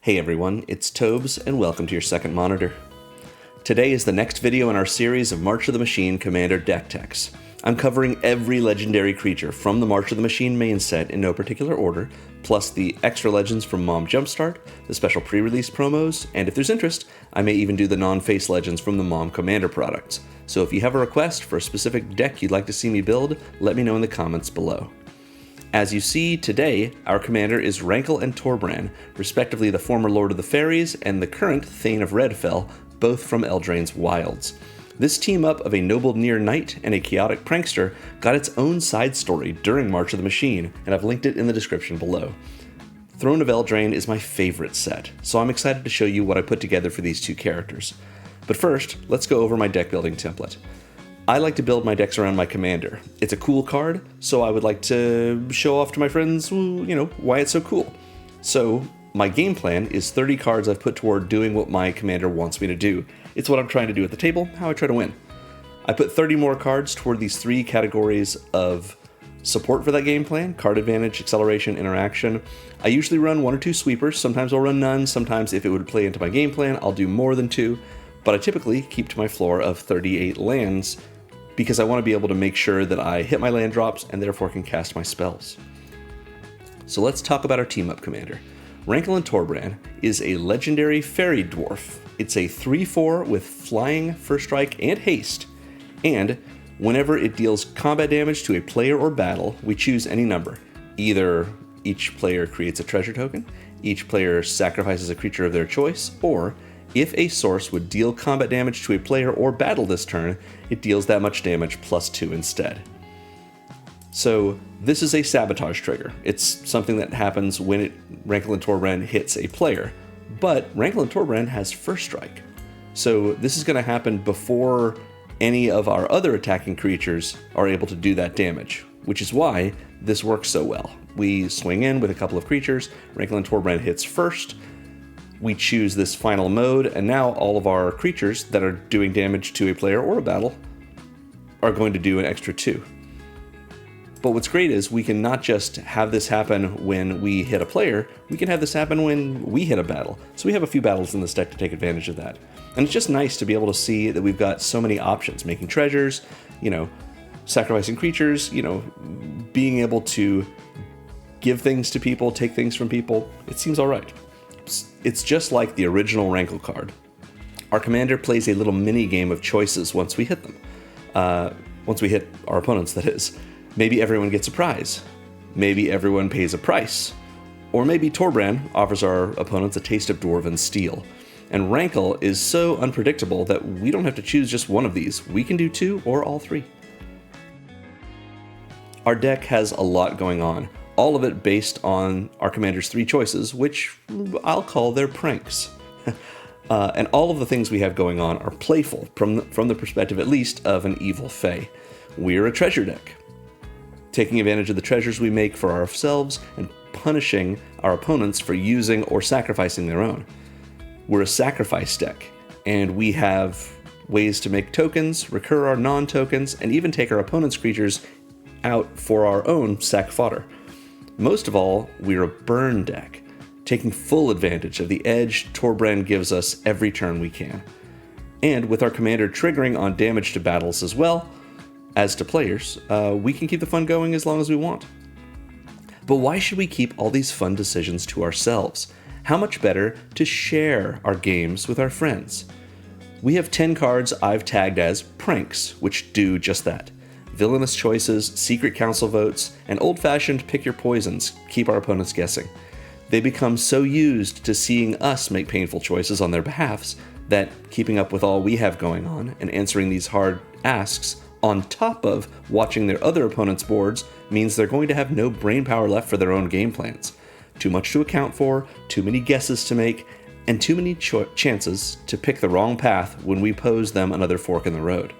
Hey everyone, it's Tobes, and welcome to your second monitor. Today is the next video in our series of March of the Machine Commander deck techs. I'm covering every legendary creature from the March of the Machine main set in no particular order, plus the extra legends from Mom Jumpstart, the special pre-release promos, and if there's interest, I may even do the non-face legends from the Mom Commander products. So if you have a request for a specific deck you'd like to see me build, let me know in the comments below. As you see, today, our commander is Rankle and Torbran, respectively the former Lord of the Fairies and the current Thane of Redfell, both from Eldraine's Wilds. This team-up of a noble near knight and a chaotic prankster got its own side story during March of the Machine, and I've linked it in the description below. Throne of Eldraine is my favorite set, so I'm excited to show you what I put together for these two characters. But first, let's go over my deck building template. I like to build my decks around my commander. It's a cool card, so I would like to show off to my friends, why it's so cool. So, my game plan is 30 cards I've put toward doing what my commander wants me to do. It's what I'm trying to do at the table, how I try to win. I put 30 more cards toward these three categories of support for that game plan: card advantage, acceleration, interaction. I usually run one or two sweepers, sometimes I'll run none, sometimes if it would play into my game plan, I'll do more than two, but I typically keep to my floor of 38 lands, because I want to be able to make sure that I hit my land drops and therefore can cast my spells. So let's talk about our team-up commander. Rankle and Torbran is a legendary fairy dwarf. It's a 3/4 with flying, first strike, and haste. And whenever it deals combat damage to a player or battle, we choose any number. Either each player creates a treasure token, each player sacrifices a creature of their choice, or if a source would deal combat damage to a player or battle this turn, it deals that much damage plus 2 instead. So this is a sabotage trigger. It's something that happens when Rankle and Torbran hits a player, but Rankle and Torbran has first strike. So this is going to happen before any of our other attacking creatures are able to do that damage, which is why this works so well. We swing in with a couple of creatures, Rankle and Torbran hits first, we choose this final mode, and now all of our creatures that are doing damage to a player or a battle are going to do an extra 2. But what's great is we can not just have this happen when we hit a player, we can have this happen when we hit a battle. So we have a few battles in this deck to take advantage of that. And it's just nice to be able to see that we've got so many options, making treasures, sacrificing creatures, being able to give things to people, take things from people. It seems all right. It's just like the original Rankle card. Our commander plays a little mini game of choices once we hit them. Once we hit our opponents, that is. Maybe everyone gets a prize. Maybe everyone pays a price. Or maybe Torbran offers our opponents a taste of Dwarven steel. And Rankle is so unpredictable that we don't have to choose just one of these. We can do 2 or all 3. Our deck has a lot going on. All of it based on our commander's 3 choices, which I'll call their pranks. And all of the things we have going on are playful, from the perspective at least of an evil fae. We're a treasure deck, taking advantage of the treasures we make for ourselves and punishing our opponents for using or sacrificing their own. We're a sacrifice deck, and we have ways to make tokens, recur our non-tokens, and even take our opponent's creatures out for our own sack fodder. Most of all, we're a burn deck, taking full advantage of the edge Torbran gives us every turn we can. And with our commander triggering on damage to battles as well as to players, we can keep the fun going as long as we want. But why should we keep all these fun decisions to ourselves? How much better to share our games with our friends? We have 10 cards I've tagged as pranks, which do just that. Villainous choices, secret council votes, and old-fashioned pick your poisons keep our opponents guessing. They become so used to seeing us make painful choices on their behalfs that keeping up with all we have going on and answering these hard asks on top of watching their other opponents' boards means they're going to have no brain power left for their own game plans. Too much to account for, too many guesses to make, and too many chances to pick the wrong path when we pose them another fork in the road.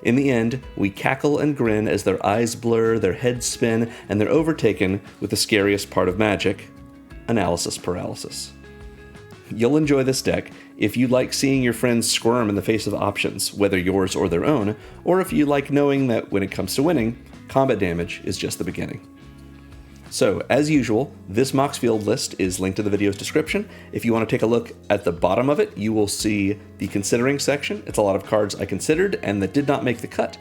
In the end, we cackle and grin as their eyes blur, their heads spin, and they're overtaken with the scariest part of Magic: analysis paralysis. You'll enjoy this deck if you like seeing your friends squirm in the face of options, whether yours or their own, or if you like knowing that when it comes to winning, combat damage is just the beginning. So, as usual, this Mox Field list is linked to the video's description. If you want to take a look at the bottom of it, you will see the considering section. It's a lot of cards I considered and that did not make the cut,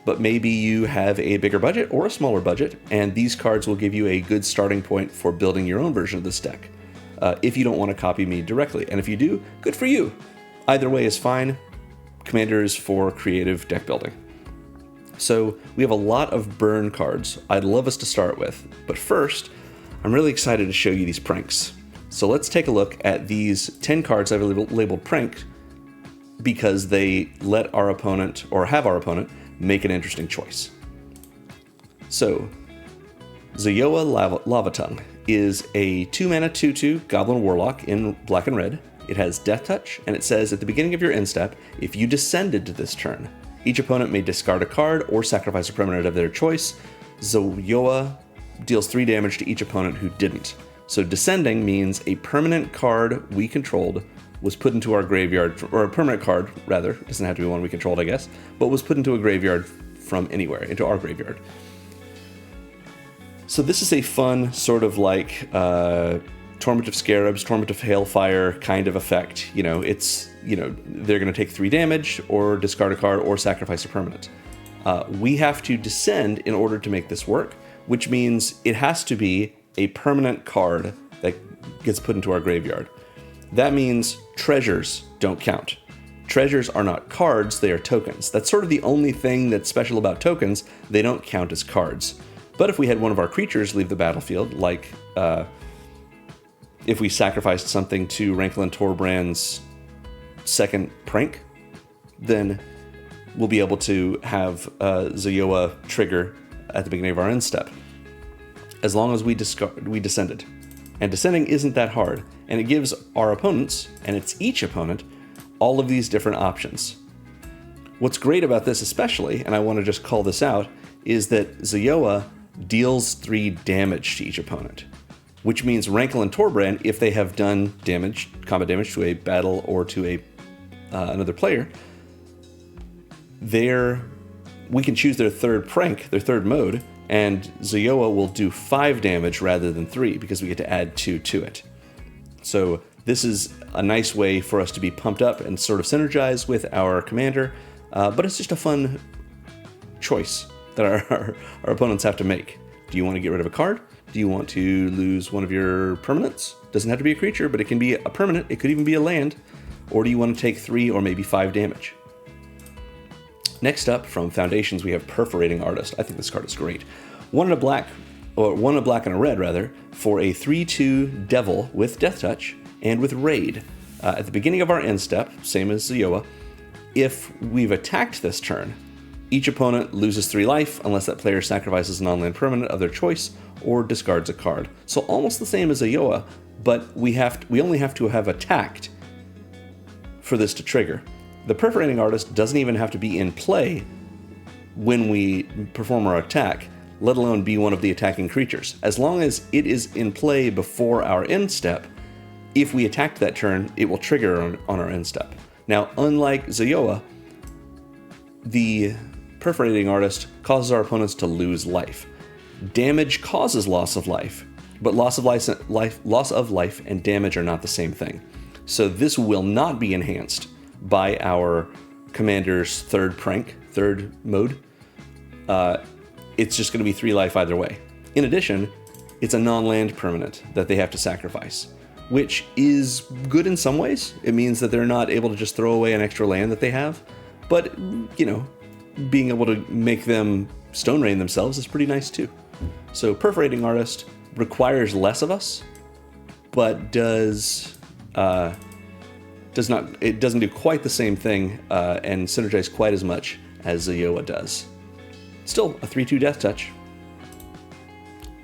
but maybe you have a bigger budget or a smaller budget, and these cards will give you a good starting point for building your own version of this deck, if you don't want to copy me directly. And if you do, good for you. Either way is fine. Commander is for creative deck building. So we have a lot of burn cards I'd love us to start with, but first, I'm really excited to show you these pranks. So let's take a look at these 10 cards I've labeled prank because they let our opponent, or have our opponent, make an interesting choice. So, Zayoa Lavatongue is a 2-mana 2/2 Goblin Warlock in black and red. It has Death Touch, and it says at the beginning of your end step, if you descended to this turn, each opponent may discard a card or sacrifice a permanent of their choice. Zayoa deals 3 damage to each opponent who didn't. So descending means a permanent card we controlled was put into our graveyard, or a permanent card, rather, it doesn't have to be one we controlled, I guess, but was put into a graveyard from anywhere, into our graveyard. So this is a fun sort of like Torment of Scarabs, Torment of Hailfire kind of effect. They're going to take 3 damage, or discard a card, or sacrifice a permanent. We have to descend in order to make this work, which means it has to be a permanent card that gets put into our graveyard. That means treasures don't count. Treasures are not cards, they are tokens. That's sort of the only thing that's special about tokens. They don't count as cards. But if we had one of our creatures leave the battlefield, like if we sacrificed something to Rankle and Torbran's second prank, then we'll be able to have Zayoa trigger at the beginning of our end step, as long as we descended. And descending isn't that hard, and it gives our opponents, and it's each opponent, all of these different options. What's great about this especially, and I want to just call this out, is that Zayoa deals 3 damage to each opponent, which means Rankle and Torbran, if they have done damage, combat damage to a battle or to another player, we can choose their third prank, their third mode, and Zayoa will do 5 damage rather than 3 because we get to add 2 to it. So this is a nice way for us to be pumped up and sort of synergize with our commander, but it's just a fun choice that our opponents have to make. Do you want to get rid of a card? Do you want to lose one of your permanents? Doesn't have to be a creature, but it can be a permanent. It could even be a land. Or do you want to take 3 or maybe 5 damage? Next up, from Foundations, we have Perforating Artist. I think this card is great. 1 and a black and a red, rather, for a 3/2 Devil with Death Touch and with Raid. At the beginning of our end step, same as Zayoa, if we've attacked this turn, each opponent loses 3 life unless that player sacrifices a non-land permanent of their choice or discards a card. So almost the same as Zayoa, but we only have to have attacked for this to trigger. The Perforating Artist doesn't even have to be in play when we perform our attack, let alone be one of the attacking creatures. As long as it is in play before our end step, if we attacked that turn, it will trigger on our end step. Now, unlike Zayoa, the Perforating Artist causes our opponents to lose life. Damage causes loss of life, but loss of life and damage are not the same thing. So this will not be enhanced by our commander's third mode. It's just going to be 3 life either way. In addition, it's a non-land permanent that they have to sacrifice, which is good in some ways. It means that they're not able to just throw away an extra land that they have, but, being able to make them Stone Rain themselves is pretty nice too. So Perforating Artist requires less of us, but doesn't do quite the same thing and synergize quite as much as Zayoa does. Still a 3/2 Death Touch.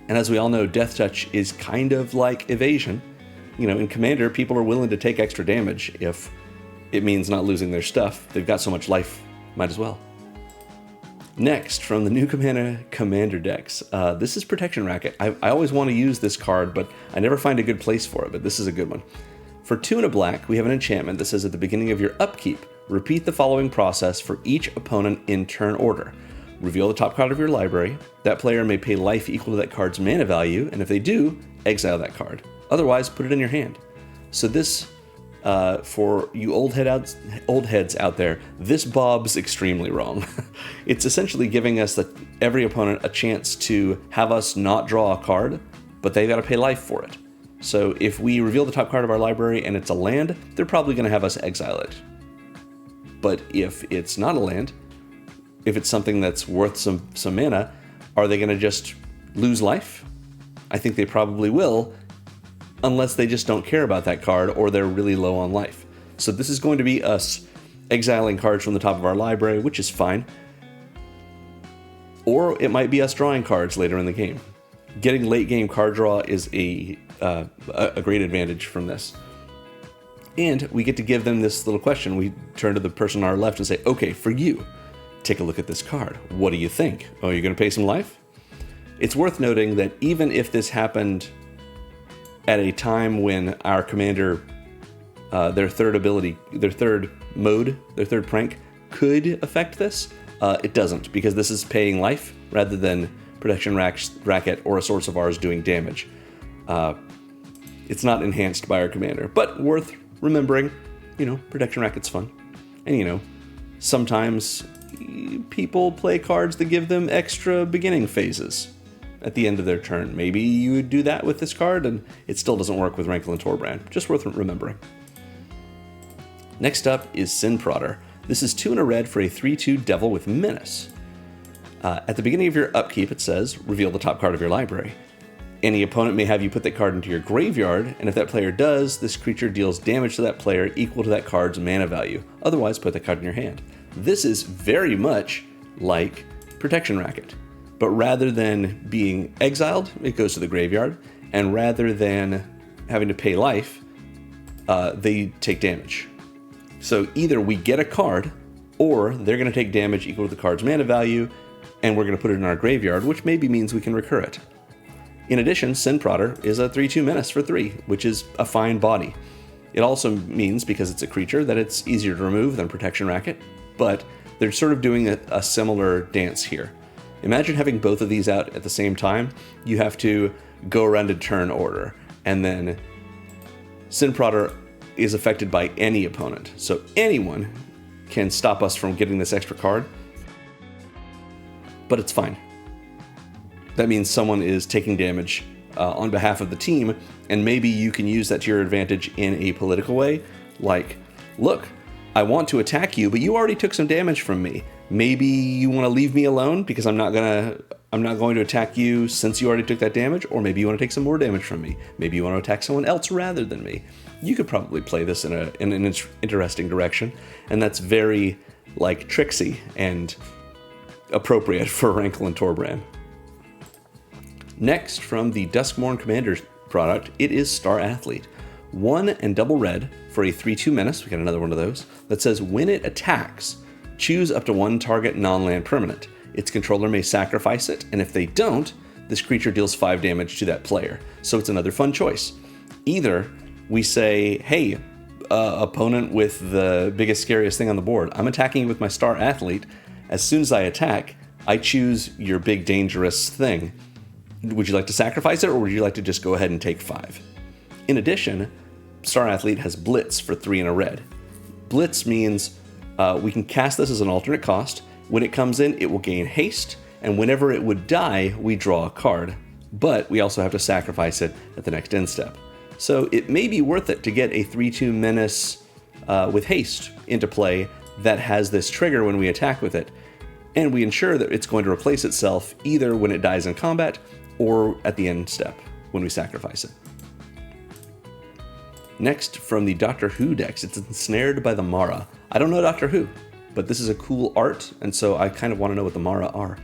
And as we all know, Death Touch is kind of like evasion. In Commander, people are willing to take extra damage if it means not losing their stuff. They've got so much life, might as well. Next, from the new Commander decks, this is Protection Racket. I always want to use this card, but I never find a good place for it, but this is a good one. For 2 and a black, we have an enchantment that says at the beginning of your upkeep, repeat the following process for each opponent in turn order. reveal the top card of your library. That player may pay life equal to that card's mana value, and if they do, exile that card. Otherwise, put it in your hand. So this, for you old heads out there, this bob's extremely wrong. It's essentially giving us every opponent a chance to have us not draw a card, but they've got to pay life for it. So if we reveal the top card of our library and it's a land, they're probably going to have us exile it. But if it's not a land, if it's something that's worth some mana, are they going to just lose life? I think they probably will, unless they just don't care about that card or they're really low on life. So this is going to be us exiling cards from the top of our library, which is fine. Or it might be us drawing cards later in the game. Getting late game card draw is a great advantage from this. And we get to give them this little question. We turn to the person on our left and say, okay, for you, take a look at this card. What do you think? Oh, you're going to pay some life? It's worth noting that even if this happened at a time when our commander, their third prank could affect this, it doesn't, because this is paying life rather than Protection Racket or a source of ours doing damage. It's not enhanced by our commander, but worth remembering, Protection Racket's fun. And, sometimes people play cards that give them extra beginning phases at the end of their turn. Maybe you would do that with this card, and it still doesn't work with Rankle and Torbran. Just worth remembering. Next up is Sin Prodder. This is 2 and a red for a 3/2 Devil with Menace. At the beginning of your upkeep, it says, reveal the top card of your library. Any opponent may have you put that card into your graveyard, and if that player does, this creature deals damage to that player equal to that card's mana value. Otherwise, put that card in your hand. This is very much like Protection Racket, but rather than being exiled, it goes to the graveyard, and rather than having to pay life, they take damage. So either we get a card, or they're going to take damage equal to the card's mana value, and we're going to put it in our graveyard, which maybe means we can recur it. In addition, Sin Prodder is a 3/2 menace for 3, which is a fine body. It also means, because it's a creature, that it's easier to remove than Protection Racket, but they're sort of doing a similar dance here. Imagine having both of these out at the same time. You have to go around in turn order, and then Sin Prodder is affected by any opponent. So anyone can stop us from getting this extra card, but it's fine. That means someone is taking damage on behalf of the team, and maybe you can use that to your advantage in a political way, like, look, I want to attack you, but you already took some damage from me. Maybe you want to leave me alone because I'm not going to attack you since you already took that damage, or maybe you want to take some more damage from me. Maybe you want to attack someone else rather than me. You could probably play this in an interesting direction, and that's very, tricksy and appropriate for Rankle and Torbran. Next, from the Duskmourn Commander's product, it is Star Athlete. 1 and double red for a 3/2 menace, we got another one of those, that says when it attacks, choose up to 1 target non-land permanent. Its controller may sacrifice it, and if they don't, this creature deals 5 damage to that player. So it's another fun choice. Either we say, hey, opponent with the biggest, scariest thing on the board, I'm attacking you with my Star Athlete. As soon as I attack, I choose your big, dangerous thing. Would you like to sacrifice it, or would you like to just go ahead and take 5? In addition, Star Athlete has Blitz for 3 and a red. Blitz means we can cast this as an alternate cost. When it comes in, it will gain haste, and whenever it would die, we draw a card. But we also have to sacrifice it at the next end step. So it may be worth it to get a 3/2 menace with haste into play that has this trigger when we attack with it, and we ensure that it's going to replace itself either when it dies in combat or at the end step when we sacrifice it. Next, from the Doctor Who decks, it's Ensnared by the Mara. I don't know Doctor Who, but this is a cool art, and so I kind of want to know what the Mara are.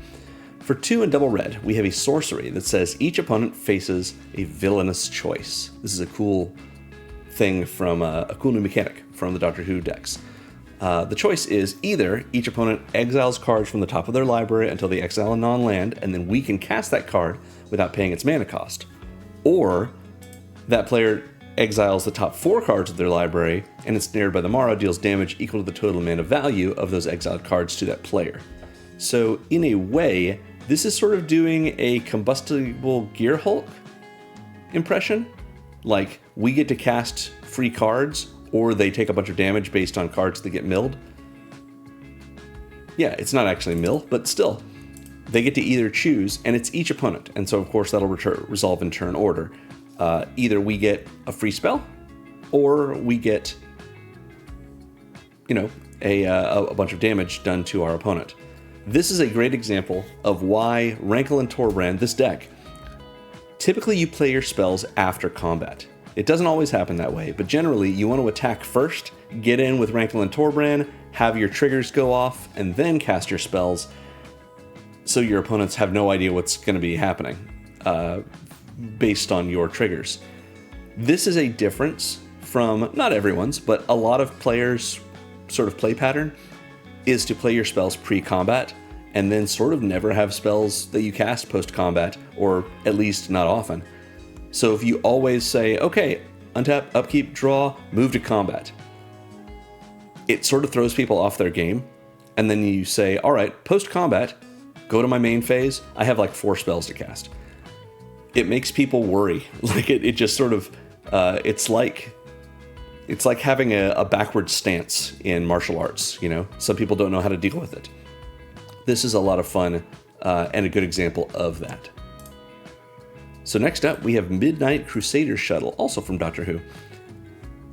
For 2 and double red, we have a sorcery that says each opponent faces a villainous choice. This is a cool thing from a cool new mechanic from the Doctor Who decks. The choice is either each opponent exiles cards from the top of their library until they exile a non-land, and then we can cast that card without paying its mana cost. Or that player exiles the top 4 cards of their library, and Ensnared by the Mara deals damage equal to the total mana value of those exiled cards to that player. So in a way, this is sort of doing a combustible gear Hulk impression. Like, we get to cast free cards, or they take a bunch of damage based on cards that get milled. Yeah, it's not actually mill, but still. They get to either choose, and it's each opponent. And so, of course, that'll resolve in turn order. Either we get a free spell, or we get, a bunch of damage done to our opponent. This is a great example of why Rankle and Torbran, this deck, typically you play your spells after combat. It doesn't always happen that way, but generally you want to attack first, get in with Rankle and Torbran, have your triggers go off, and then cast your spells, so your opponents have no idea what's going to be happening based on your triggers. This is a difference from, not everyone's, but a lot of players' sort of play pattern is to play your spells pre-combat and then sort of never have spells that you cast post-combat, or at least not often. So if you always say, okay, untap, upkeep, draw, move to combat, it sort of throws people off their game. And then you say, all right, post-combat, go to my main phase, I have like 4 spells to cast. It makes people worry. Like it just sort of, it's like having a backward stance in martial arts, Some people don't know how to deal with it. This is a lot of fun and a good example of that. So next up, we have Midnight Crusader Shuttle, also from Doctor Who.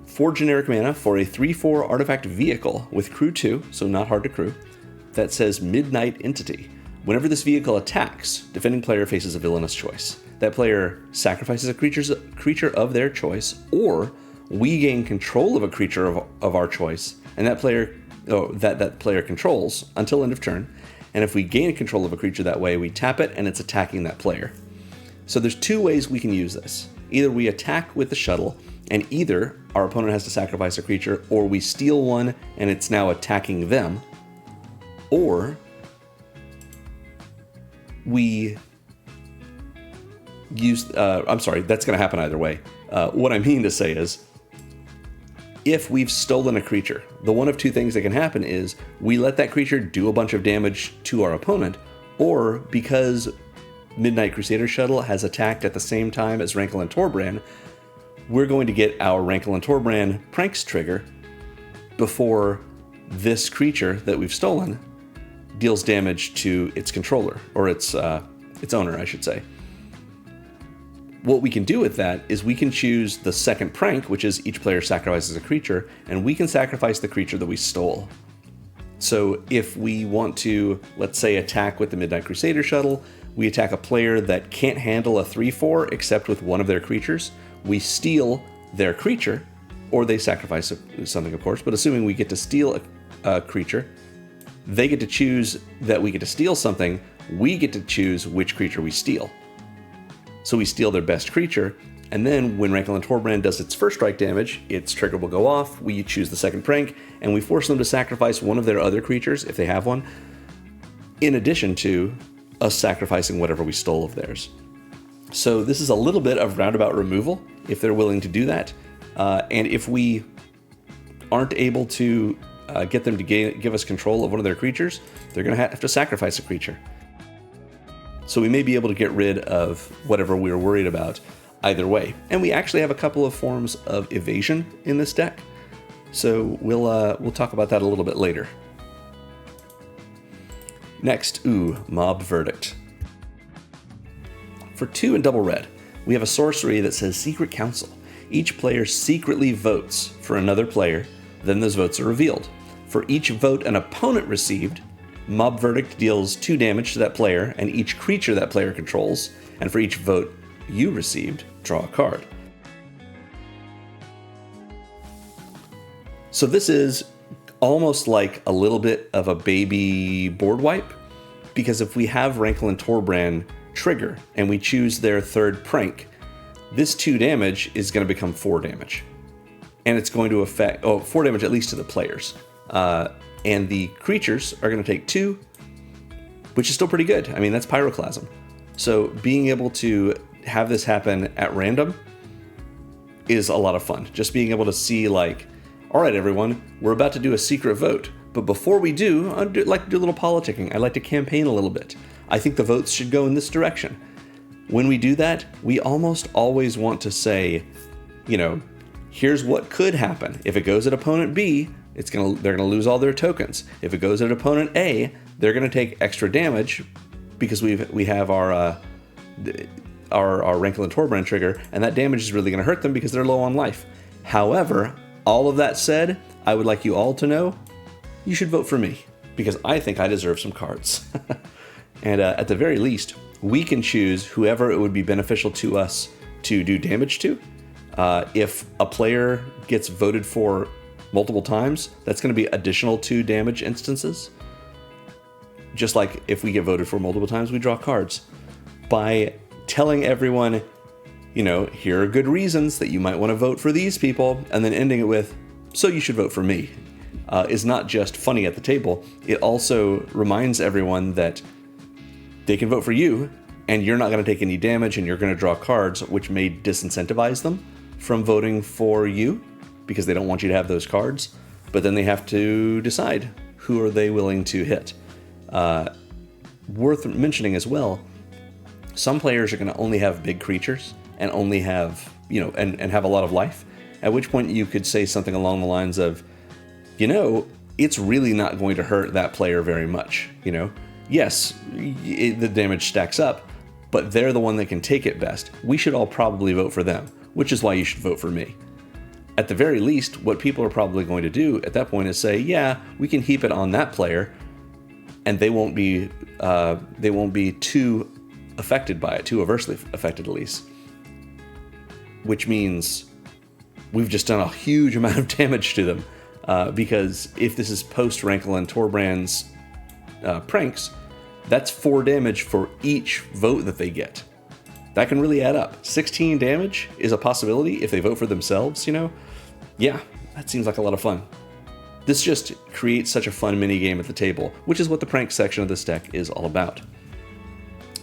4 generic mana for a 3/4 artifact vehicle with crew 2, so not hard to crew, that says Midnight Entity. Whenever this vehicle attacks, defending player faces a villainous choice. That player sacrifices a creature of their choice, or we gain control of a creature of our choice, and that player controls until end of turn. And if we gain control of a creature that way, we tap it and it's attacking that player. So there's 2 ways we can use this. Either we attack with the shuttle, and either our opponent has to sacrifice a creature, or we steal one and it's now attacking them, or we use, that's going to happen either way. What I mean to say is, if we've stolen a creature, the one of 2 things that can happen is we let that creature do a bunch of damage to our opponent, or because Midnight Crusader Shuttle has attacked at the same time as Rankle and Torbran, we're going to get our Rankle and Torbran pranks trigger before this creature that we've stolen deals damage to its controller, or its owner, I should say. What we can do with that is we can choose the second prank, which is each player sacrifices a creature, and we can sacrifice the creature that we stole. So if we want to, let's say, attack with the Midnight Crusader Shuttle, we attack a player that can't handle a 3/4 except with one of their creatures, we steal their creature, or they sacrifice something, of course, but assuming we get to steal a creature, they get to choose that we get to steal something, we get to choose which creature we steal. So we steal their best creature, and then when Rankle and Torbran does its first strike damage, its trigger will go off, we choose the second prank, and we force them to sacrifice one of their other creatures, if they have one, in addition to us sacrificing whatever we stole of theirs. So this is a little bit of roundabout removal, if they're willing to do that, and if we aren't able to get them to give us control of one of their creatures, they're going to have to sacrifice a creature. So we may be able to get rid of whatever we were worried about either way. And we actually have a couple of forms of evasion in this deck, so we'll talk about that a little bit later. Next, Mob Verdict. For 2 and double red, we have a sorcery that says Secret Council. Each player secretly votes for another player, then those votes are revealed. For each vote an opponent received, Mob Verdict deals 2 damage to that player and each creature that player controls, and for each vote you received, draw a card. So this is almost like a little bit of a baby board wipe, because if we have Rankle and Torbran trigger and we choose their third prank, this 2 damage is going to become 4 damage. And it's going to affect, 4 damage at least to the players. And the creatures are going to take 2, which is still pretty good. I mean, that's Pyroclasm. So being able to have this happen at random is a lot of fun. Just being able to see like, all right, everyone, we're about to do a secret vote. But before we do, I'd like to do a little politicking. I'd like to campaign a little bit. I think the votes should go in this direction. When we do that, we almost always want to say, here's what could happen. If it goes at opponent B, they're gonna lose all their tokens. If it goes at opponent A, they're gonna take extra damage because we have our Rankle and Torbran trigger, and that damage is really gonna hurt them because they're low on life. However, all of that said, I would like you all to know you should vote for me because I think I deserve some cards. And at the very least, we can choose whoever it would be beneficial to us to do damage to. If a player gets voted for multiple times, that's going to be additional 2 damage instances. Just like if we get voted for multiple times, we draw cards. By telling everyone, here are good reasons that you might want to vote for these people, and then ending it with, so you should vote for me, is not just funny at the table. It also reminds everyone that they can vote for you, and you're not going to take any damage, and you're going to draw cards, which may disincentivize them from voting for you, because they don't want you to have those cards. But then they have to decide who are they willing to hit. Worth mentioning as well, some players are going to only have big creatures, and only have, and have a lot of life, at which point you could say something along the lines of, it's really not going to hurt that player very much, Yes, the damage stacks up, but they're the one that can take it best. We should all probably vote for them, which is why you should vote for me. At the very least, what people are probably going to do at that point is say, yeah, we can heap it on that player, and they won't be too affected by it, too aversely affected at least. Which means we've just done a huge amount of damage to them, because if this is post Rankle and Torbran's pranks, that's 4 damage for each vote that they get. That can really add up. 16 damage is a possibility if they vote for themselves, Yeah, that seems like a lot of fun. This just creates such a fun mini game at the table, which is what the prank section of this deck is all about.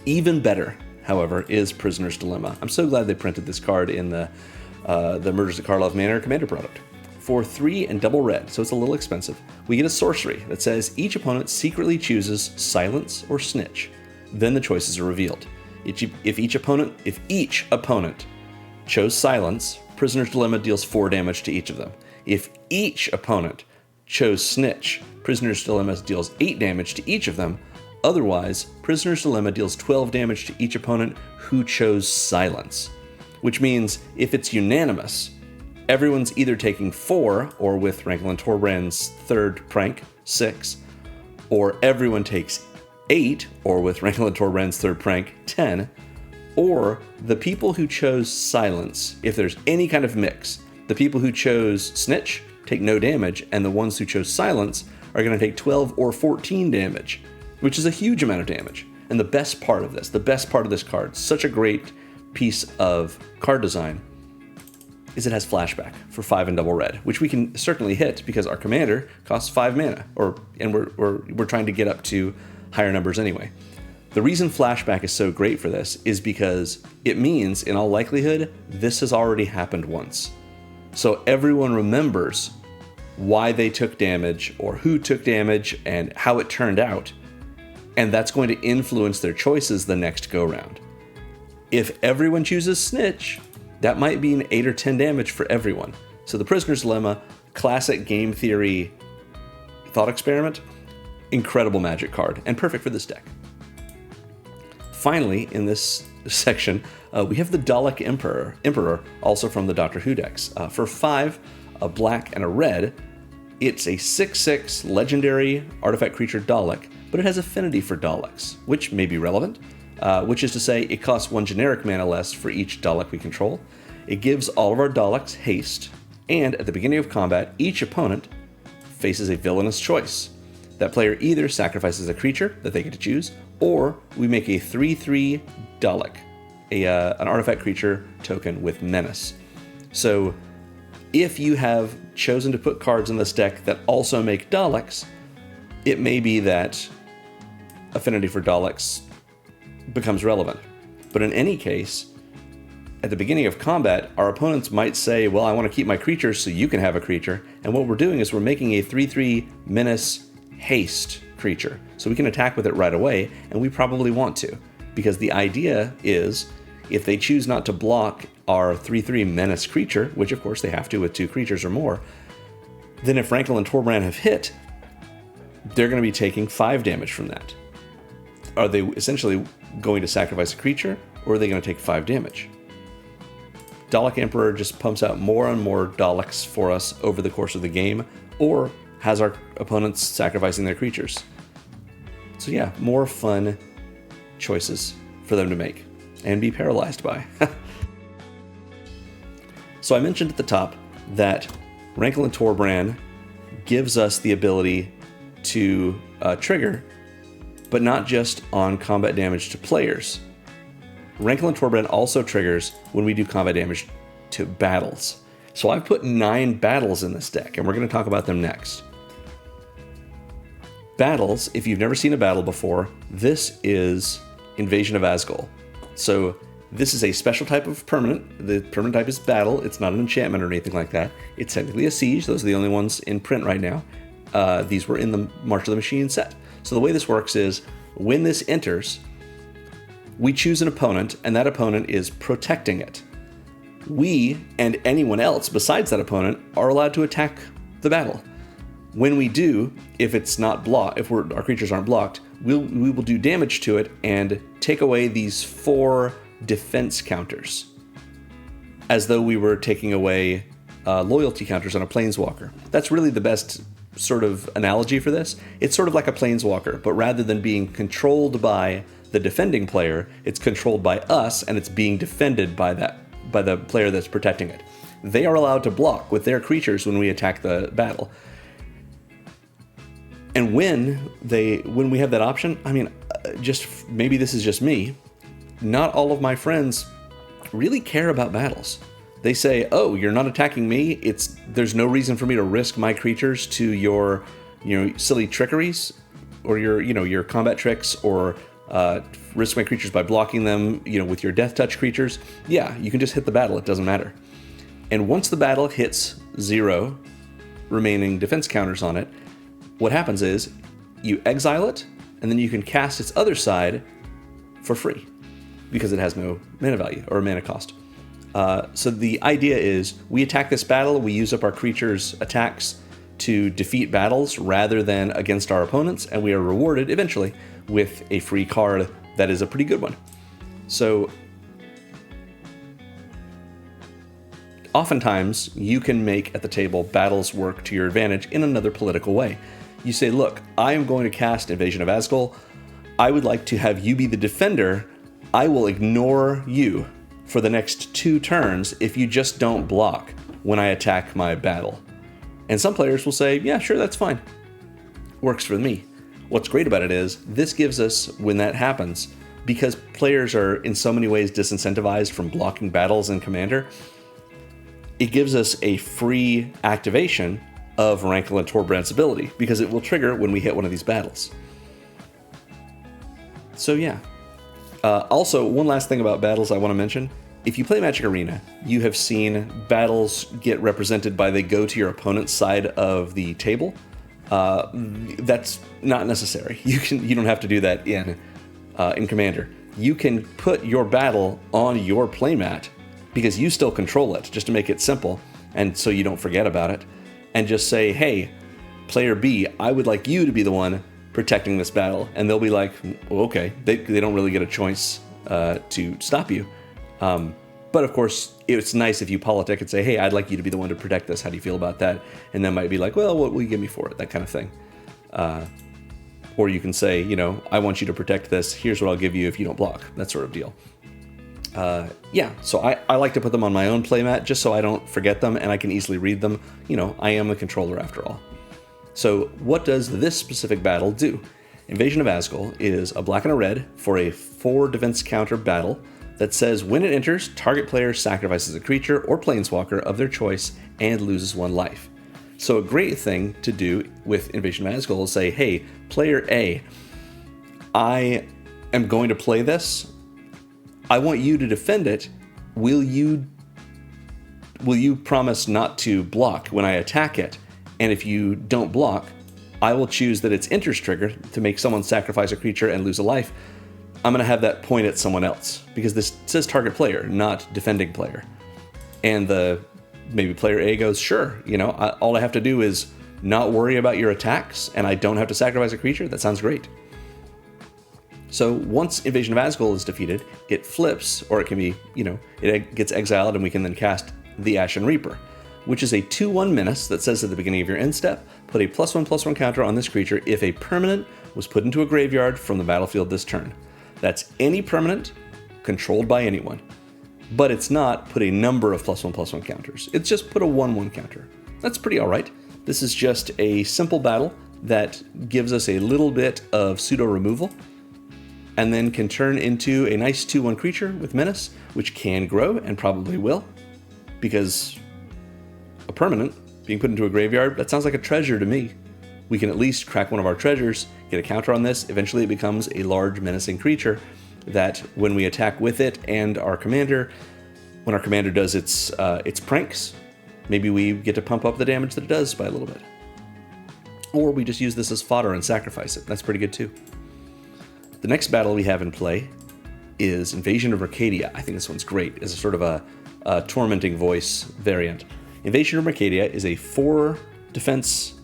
Even better, however, is Prisoner's Dilemma. I'm so glad they printed this card in the Murders at Karlov Manor Commander product. For 3 and double red, so it's a little expensive, we get a sorcery that says each opponent secretly chooses Silence or Snitch. Then the choices are revealed. If each opponent chose Silence, Prisoner's Dilemma deals 4 damage to each of them. If each opponent chose Snitch, Prisoner's Dilemma deals 8 damage to each of them. Otherwise, Prisoner's Dilemma deals 12 damage to each opponent who chose Silence. Which means if it's unanimous, everyone's either taking 4, or with Rankle and Torbran's 3rd prank, 6, or everyone takes 8, or with Rankle and Torbran's 3rd prank, 10, or the people who chose Silence, if there's any kind of mix, the people who chose Snitch take no damage, and the ones who chose Silence are going to take 12 or 14 damage, which is a huge amount of damage. And the best part of this card, such a great piece of card design, is it has flashback for 5 and double red, which we can certainly hit because our commander costs 5 mana, and we're trying to get up to higher numbers anyway. The reason flashback is so great for this is because it means, in all likelihood, this has already happened once. So everyone remembers why they took damage, or who took damage, and how it turned out, and that's going to influence their choices the next go-round. If everyone chooses Snitch, that might be an 8 or 10 damage for everyone. So the Prisoner's Dilemma, classic game theory thought experiment, incredible Magic card, and perfect for this deck. Finally, in this section, we have the Dalek Emperor, also from the Doctor Who decks. For 5, a black and a red, it's a 6/6 legendary artifact creature Dalek, but it has affinity for Daleks, which may be relevant. Which is to say, it costs 1 generic mana less for each Dalek we control. It gives all of our Daleks haste, and at the beginning of combat, each opponent faces a villainous choice. That player either sacrifices a creature that they get to choose, or we make a 3/3 Dalek, an artifact creature token with menace. So if you have chosen to put cards in this deck that also make Daleks, it may be that affinity for Daleks becomes relevant. But in any case, at the beginning of combat, our opponents might say, well, I want to keep my creature so you can have a creature. And what we're doing is we're making a 3/3 menace haste creature. So we can attack with it right away, and we probably want to. Because the idea is, if they choose not to block our 3/3 menace creature, which of course they have to with 2 creatures or more, then if Rankle and Torbran have hit, they're going to be taking 5 damage from that. Are they essentially going to sacrifice a creature, or are they going to take 5 damage? Dalek Emperor just pumps out more and more Daleks for us over the course of the game, or has our opponents sacrificing their creatures. So yeah, more fun choices for them to make and be paralyzed by. So I mentioned at the top that Rankle and Torbran gives us the ability to trigger, but not just on combat damage to players. Rankle and Torbran also triggers when we do combat damage to battles. So I've put 9 battles in this deck, and we're going to talk about them next. Battles, if you've never seen a battle before, this is Invasion of Asgol. So this is a special type of permanent. The permanent type is battle. It's not an enchantment or anything like that. It's technically a siege. Those are the only ones in print right now. These were in the March of the Machine set. So the way this works is, when this enters, we choose an opponent, and that opponent is protecting it. We, and anyone else besides that opponent, are allowed to attack the battle. When we do, if it's not blocked, if our creatures aren't blocked, we will do damage to it and take away these 4 defense counters, as though we were taking away loyalty counters on a planeswalker. That's really the best sort of analogy for this. It's sort of like a planeswalker, but rather than being controlled by the defending player, it's controlled by us, and it's being defended by the player that's protecting it. They are allowed to block with their creatures when we attack the battle. And when we have that option, I mean, just maybe this is just me, not all of my friends really care about battles. They say, oh, you're not attacking me. There's no reason for me to risk my creatures to your, silly trickeries, or your combat tricks, or risk my creatures by blocking them, with your death touch creatures. Yeah, you can just hit the battle. It doesn't matter. And once the battle hits 0 remaining defense counters on it, what happens is you exile it, and then you can cast its other side for free because it has no mana value or mana cost. So the idea is, we attack this battle, we use up our creatures' attacks to defeat battles rather than against our opponents, and we are rewarded eventually with a free card that is a pretty good one. So oftentimes you can make at the table battles work to your advantage in another political way. You say, look, I am going to cast Invasion of Asgol. I would like to have you be the defender. I will ignore you for the next 2 turns if you just don't block when I attack my battle. And some players will say, yeah, sure, that's fine. Works for me. What's great about it is, this gives us, when that happens, because players are in so many ways disincentivized from blocking battles in Commander, it gives us a free activation of Rankle and Torbran's ability, because it will trigger when we hit one of these battles. So yeah. Also, one last thing about battles I want to mention. If you play Magic Arena, you have seen battles get represented by they go to your opponent's side of the table. That's not necessary. You don't have to do that in Commander. You can put your battle on your playmat, because you still control it, just to make it simple, and so you don't forget about it. And just say, hey, player B, I would like you to be the one protecting this battle. And they'll be like, well, okay. They don't really get a choice to stop you. But of course, it's nice if you politic and say, hey, I'd like you to be the one to protect this. How do you feel about that? And they might be like, well, what will you give me for it? That kind of thing. Or you can say, I want you to protect this. Here's what I'll give you if you don't block. That sort of deal. Yeah, so I like to put them on my own playmat just so I don't forget them and I can easily read them. I am the controller after all. So what does this specific battle do? Invasion of Asgol is a black and a red for a 4 defense counter battle that says, when it enters, target player sacrifices a creature or planeswalker of their choice and loses 1 life. So a great thing to do with Invasion of Asgol is say, hey, player A, I am going to play this. I want you to defend it, will you promise not to block when I attack it? And if you don't block, I will choose that it's Enter's trigger to make someone sacrifice a creature and lose a life. I'm going to have that point at someone else because this says target player, not defending player. And maybe player A goes, sure, all I have to do is not worry about your attacks and I don't have to sacrifice a creature. That sounds great. So once Invasion of Azgul is defeated, it flips, or it can be, it gets exiled and we can then cast the Ashen Reaper, which is a 2/1 menace that says at the beginning of your end step, put a +1/+1 counter on this creature if a permanent was put into a graveyard from the battlefield this turn. That's any permanent controlled by anyone. But it's not put a number of +1/+1 counters. It's just put a 1/1 counter. That's pretty alright. This is just a simple battle that gives us a little bit of pseudo removal and then can turn into a nice 2/1 creature with menace, which can grow and probably will, because a permanent being put into a graveyard, that sounds like a treasure to me. We can at least crack one of our treasures, get a counter on this. Eventually it becomes a large menacing creature that when we attack with it and our commander, when our commander does its pranks, maybe we get to pump up the damage that it does by a little bit. Or we just use this as fodder and sacrifice it. That's pretty good too. The next battle we have in play is Invasion of Arcadia. I think this one's great. It's a sort of a tormenting voice variant. Invasion of Arcadia is a 4 defense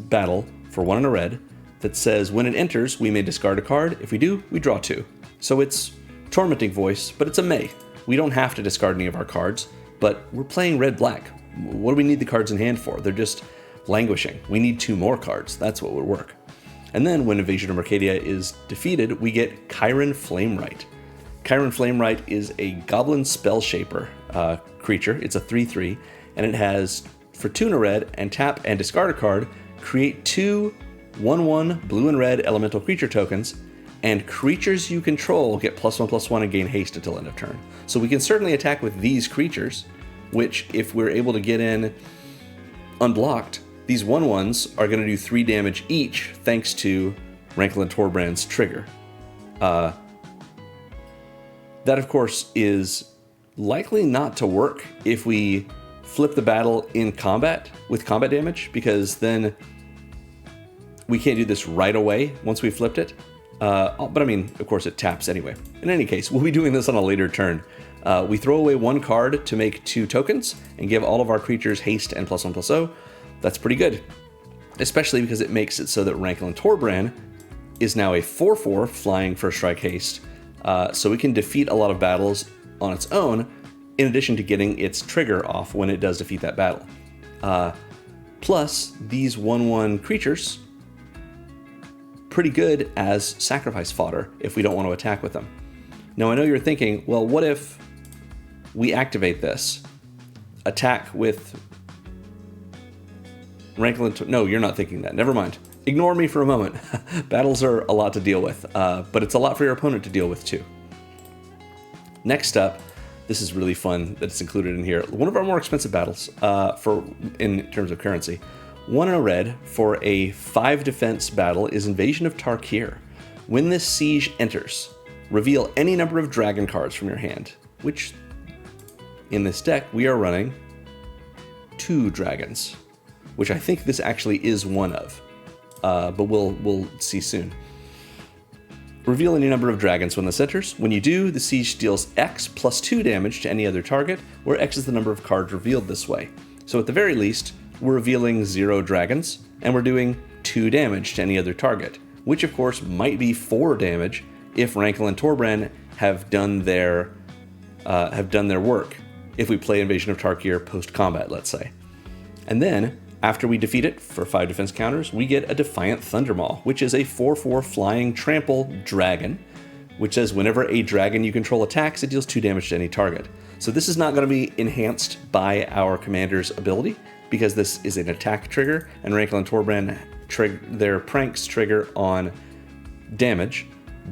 battle for 1 and a red that says when it enters, we may discard a card. If we do, we draw 2. So it's tormenting voice, but it's a may. We don't have to discard any of our cards, but we're playing red-black. What do we need the cards in hand for? They're just languishing. We need 2 more cards. That's what would work. And then when Invasion of Arcadia is defeated, we get Chiron Flamewright. Chiron Flamewright is a Goblin Spell Shaper creature. It's a 3/3, and it has, for 2 and a red, and tap and discard a card, create 2 1/1 blue and red elemental creature tokens, and creatures you control get +1/+1 and gain haste until end of turn. So we can certainly attack with these creatures, which if we're able to get in unblocked, these 1/1s are going to do 3 damage each thanks to Rankle and Torbran's trigger. That, of course, is likely not to work if we flip the battle in combat with combat damage, because then we can't do this right away once we flipped it. But I mean, of course, it taps anyway. In any case, we'll be doing this on a later turn. We throw away 1 card to make 2 tokens and give all of our creatures haste and +1/+0. That's pretty good, especially because it makes it so that Rankle and Torbran is now a 4/4 flying first strike haste, so we can defeat a lot of battles on its own, in addition to getting its trigger off when it does defeat that battle. Plus, these 1/1 creatures, pretty good as sacrifice fodder if we don't want to attack with them. Now I know you're thinking, well, what if we activate this? Attack with Rankle and no, you're not thinking that. Never mind. Ignore me for a moment. Battles are a lot to deal with, but it's a lot for your opponent to deal with too. Next up, this is really fun that it's included in here. One of our more expensive battles in terms of currency. 1 and a red for a 5 defense battle is Invasion of Tarkir. When this siege enters, reveal any number of dragon cards from your hand, which in this deck we are running 2 dragons, which I think this actually is one of, but we'll see soon. Reveal any number of dragons when this enters. When you do, the siege deals X +2 damage to any other target, where X is the number of cards revealed this way. So at the very least, we're revealing 0 dragons, and we're doing 2 damage to any other target, which of course might be 4 damage if Rankle and Torbran have done their work. If we play Invasion of Tarkir post-combat, let's say. And then, after we defeat it for 5 defense counters, we get a Defiant Thundermaw, which is a 4/4 flying trample dragon, which says whenever a dragon you control attacks, it deals 2 damage to any target. So this is not going to be enhanced by our commander's ability, because this is an attack trigger, and Rankle and Torbran their pranks trigger on damage,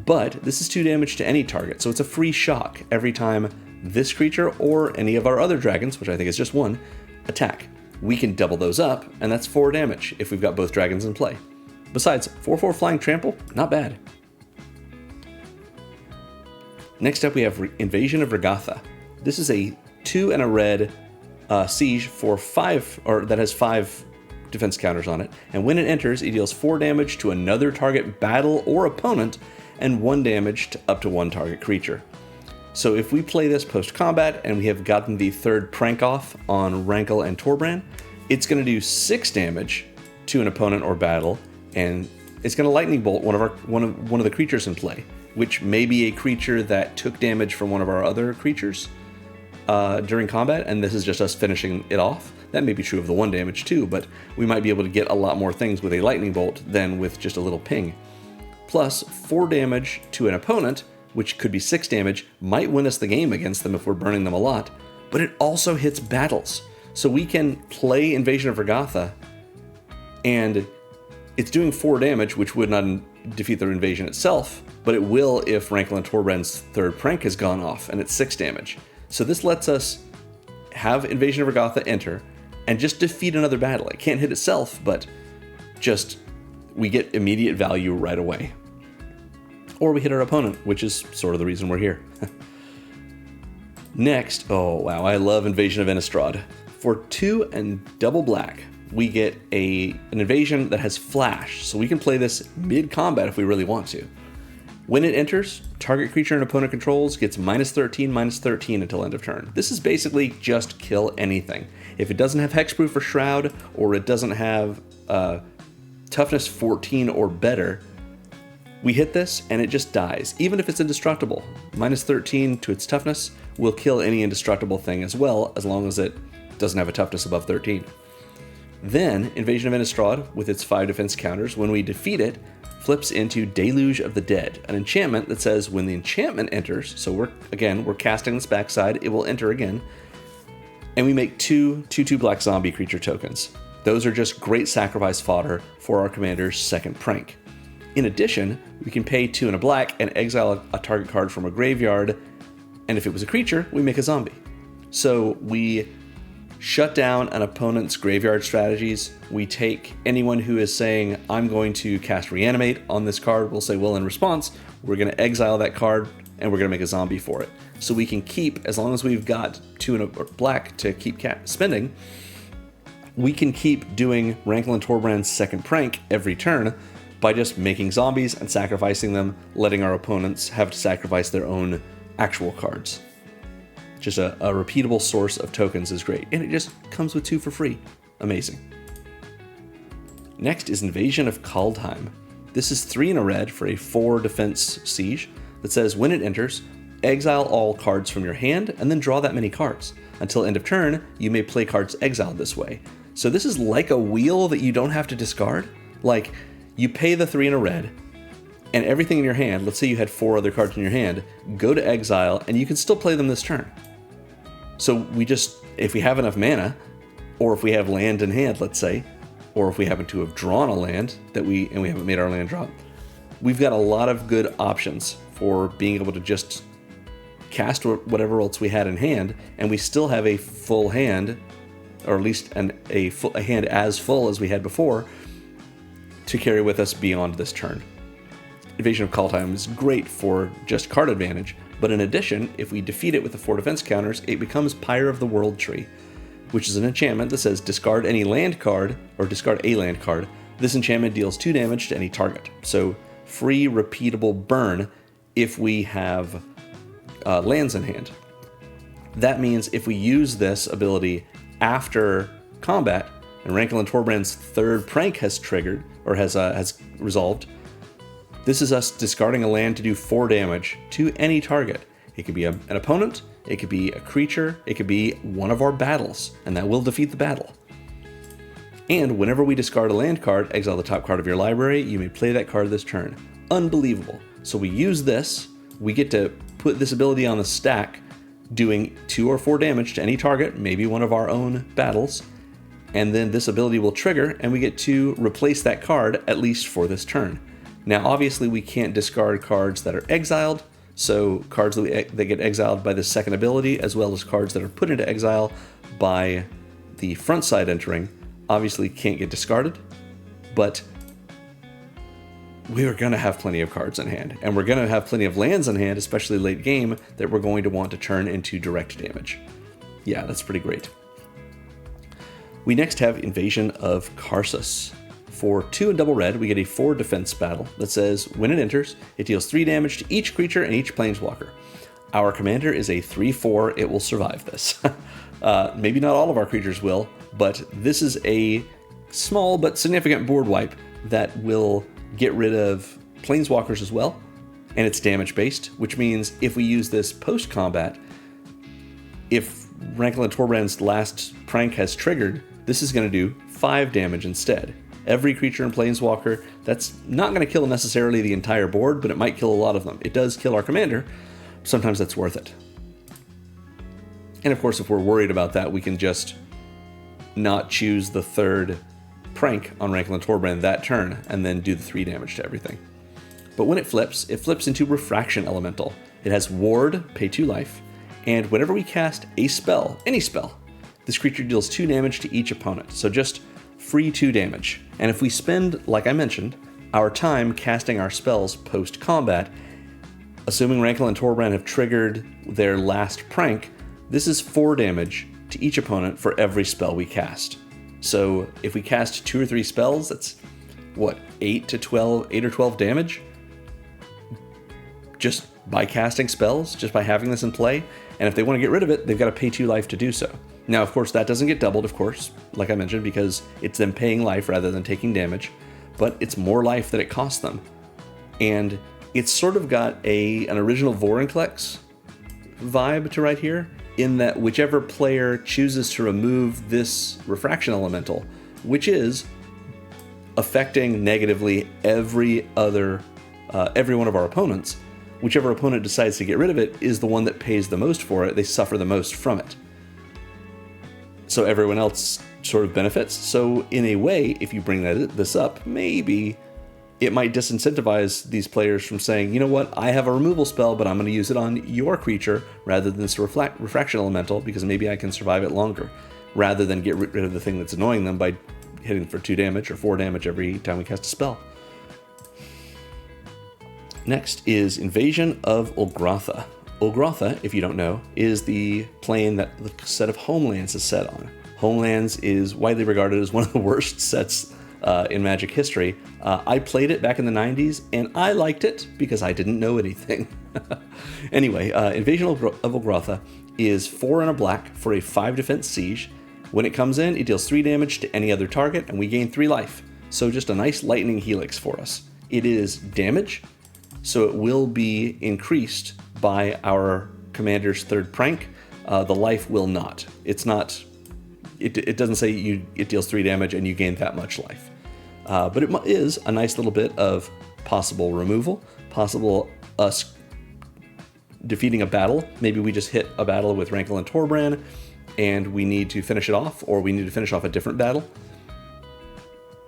but this is 2 damage to any target, so it's a free shock every time this creature or any of our other dragons, which I think is just 1, attack. We can double those up, and that's 4 damage if we've got both dragons in play. Besides, 4/4 flying trample, not bad. Next up we have Invasion of Regatha. This is a 2 and a red siege for 5, or that has 5 defense counters on it. And when it enters, it deals 4 damage to another target battle or opponent, and 1 damage to up to 1 target creature. So if we play this post-combat and we have gotten the 3rd prank off on Rankle and Torbran, it's going to do 6 damage to an opponent or battle, and it's going to lightning bolt one of the creatures in play, which may be a creature that took damage from one of our other creatures during combat, and this is just us finishing it off. That may be true of the 1 damage too, but we might be able to get a lot more things with a lightning bolt than with just a little ping. Plus 4 damage to an opponent, which could be 6 damage, might win us the game against them if we're burning them a lot, but it also hits battles. So we can play Invasion of Regatha, and it's doing 4 damage, which would not defeat the invasion itself, but it will if Rankle and Torbran's 3rd prank has gone off, and it's 6 damage. So this lets us have Invasion of Regatha enter, and just defeat another battle. It can't hit itself, but just we get immediate value right away. Or we hit our opponent, which is sort of the reason we're here. Next, oh wow, I love Invasion of Innistrad. For 2 and double black, we get an invasion that has flash, so we can play this mid-combat if we really want to. When it enters, target creature and opponent controls gets -13/-13 until end of turn. This is basically just kill anything. If it doesn't have hexproof or shroud, or it doesn't have toughness 14 or better, we hit this and it just dies, even if it's indestructible. -13 to its toughness will kill any indestructible thing as well, as long as it doesn't have a toughness above 13. Then, Invasion of Innistrad, with its 5 defense counters, when we defeat it, flips into Deluge of the Dead, an enchantment that says when the enchantment enters, so we're casting this backside, it will enter again, and we make 2/2 black zombie creature tokens. Those are just great sacrifice fodder for our commander's 2nd prank. In addition, we can pay 2 and a black and exile a target card from a graveyard, and if it was a creature, we make a zombie. So we shut down an opponent's graveyard strategies. We take anyone who is saying, I'm going to cast Reanimate on this card, we'll say, well, in response, we're going to exile that card, and we're going to make a zombie for it. So we can keep, as long as we've got 2 and a black to keep spending, we can keep doing Rankle and Torbran's 2nd prank every turn by just making zombies and sacrificing them, letting our opponents have to sacrifice their own actual cards. Just a repeatable source of tokens is great, and it just comes with 2 for free. Amazing. Next is Invasion of Kaldheim. This is 3 and a red for a 4 defense siege that says when it enters, exile all cards from your hand and then draw that many cards. Until end of turn, you may play cards exiled this way. So this is like a wheel that you don't have to discard. Like, you pay the 3 and a red, and everything in your hand, let's say you had 4 other cards in your hand, go to exile, and you can still play them this turn. So if we have enough mana, or if we have land in hand, let's say, or if we happen to have drawn a land and we haven't made our land drop, we've got a lot of good options for being able to just cast whatever else we had in hand, and we still have a full hand, or at least a hand as full as we had before, to carry with us beyond this turn. Invasion of Kaldheim is great for just card advantage, but in addition, if we defeat it with the 4 defense counters, it becomes Pyre of the World Tree, which is an enchantment that says discard any land card, or discard a land card. This enchantment deals 2 damage to any target. So free repeatable burn if we have lands in hand. That means if we use this ability after combat, and Rankle and Torbran's 3rd prank has triggered, or has resolved, this is us discarding a land to do 4 damage to any target. It could be an opponent, it could be a creature, it could be one of our battles, and that will defeat the battle. And whenever we discard a land card, exile the top card of your library, you may play that card this turn. Unbelievable. So we use this, we get to put this ability on the stack, doing 2 or 4 damage to any target, maybe one of our own battles, and then this ability will trigger, and we get to replace that card, at least for this turn. Now, obviously, we can't discard cards that are exiled, so cards that get exiled by the 2nd ability, as well as cards that are put into exile by the front side entering, obviously can't get discarded, but we're going to have plenty of cards in hand, and we're going to have plenty of lands in hand, especially late game, that we're going to want to turn into direct damage. Yeah, that's pretty great. We next have Invasion of Karsus. For 2 and double red, we get a 4 defense battle that says, when it enters, it deals 3 damage to each creature and each planeswalker. Our commander is a 3/4, it will survive this. Maybe not all of our creatures will, but this is a small but significant board wipe that will get rid of planeswalkers as well, and it's damage based, which means if we use this post-combat, if Rankle and Torbran's last prank has triggered, this is going to do 5 damage instead. Every creature and planeswalker, that's not going to kill necessarily the entire board, but it might kill a lot of them. It does kill our commander. Sometimes that's worth it. And of course, if we're worried about that, we can just not choose the 3rd prank on Rankle and Torbran that turn, and then do the 3 damage to everything. But when it flips into Refraction Elemental. It has Ward, pay 2 life, and whenever we cast a spell, any spell, this creature deals 2 damage to each opponent. So just free 2 damage. And if we spend, like I mentioned, our time casting our spells post-combat, assuming Rankle and Torbran have triggered their last prank, this is 4 damage to each opponent for every spell we cast. So if we cast 2 or 3 spells, that's what, 8 or 12 damage? Just by casting spells, just by having this in play. And if they want to get rid of it, they've got to pay 2 life to do so. Now, of course, that doesn't get doubled, of course, like I mentioned, because it's them paying life rather than taking damage, but it's more life that it costs them. And it's sort of got an original Vorinclex vibe to right here, in that whichever player chooses to remove this Refraction Elemental, which is affecting negatively every one of our opponents, whichever opponent decides to get rid of it is the one that pays the most for it. They suffer the most from it. So everyone else sort of benefits. So in a way, if you bring this up, maybe it might disincentivize these players from saying, you know what, I have a removal spell, but I'm going to use it on your creature rather than this Refraction Elemental, because maybe I can survive it longer, rather than get rid of the thing that's annoying them by hitting for 2 damage or 4 damage every time we cast a spell. Next is Invasion of Ulgratha. Ulgratha, if you don't know, is the plane that the set of Homelands is set on. Homelands is widely regarded as one of the worst sets in Magic history. I played it back in the 90s, and I liked it because I didn't know anything. Anyway, Invasion of Ulgratha is 4 and a black for a 5 defense siege. When it comes in, it deals 3 damage to any other target, and we gain 3 life. So just a nice lightning helix for us. It is damage, so it will be increased by our commander's 3rd prank. The life will not. It's not. It doesn't say it deals 3 damage and you gain that much life. But it is a nice little bit of possible removal, possible us defeating a battle. Maybe we just hit a battle with Rankle and Torbran and we need to finish it off, or we need to finish off a different battle.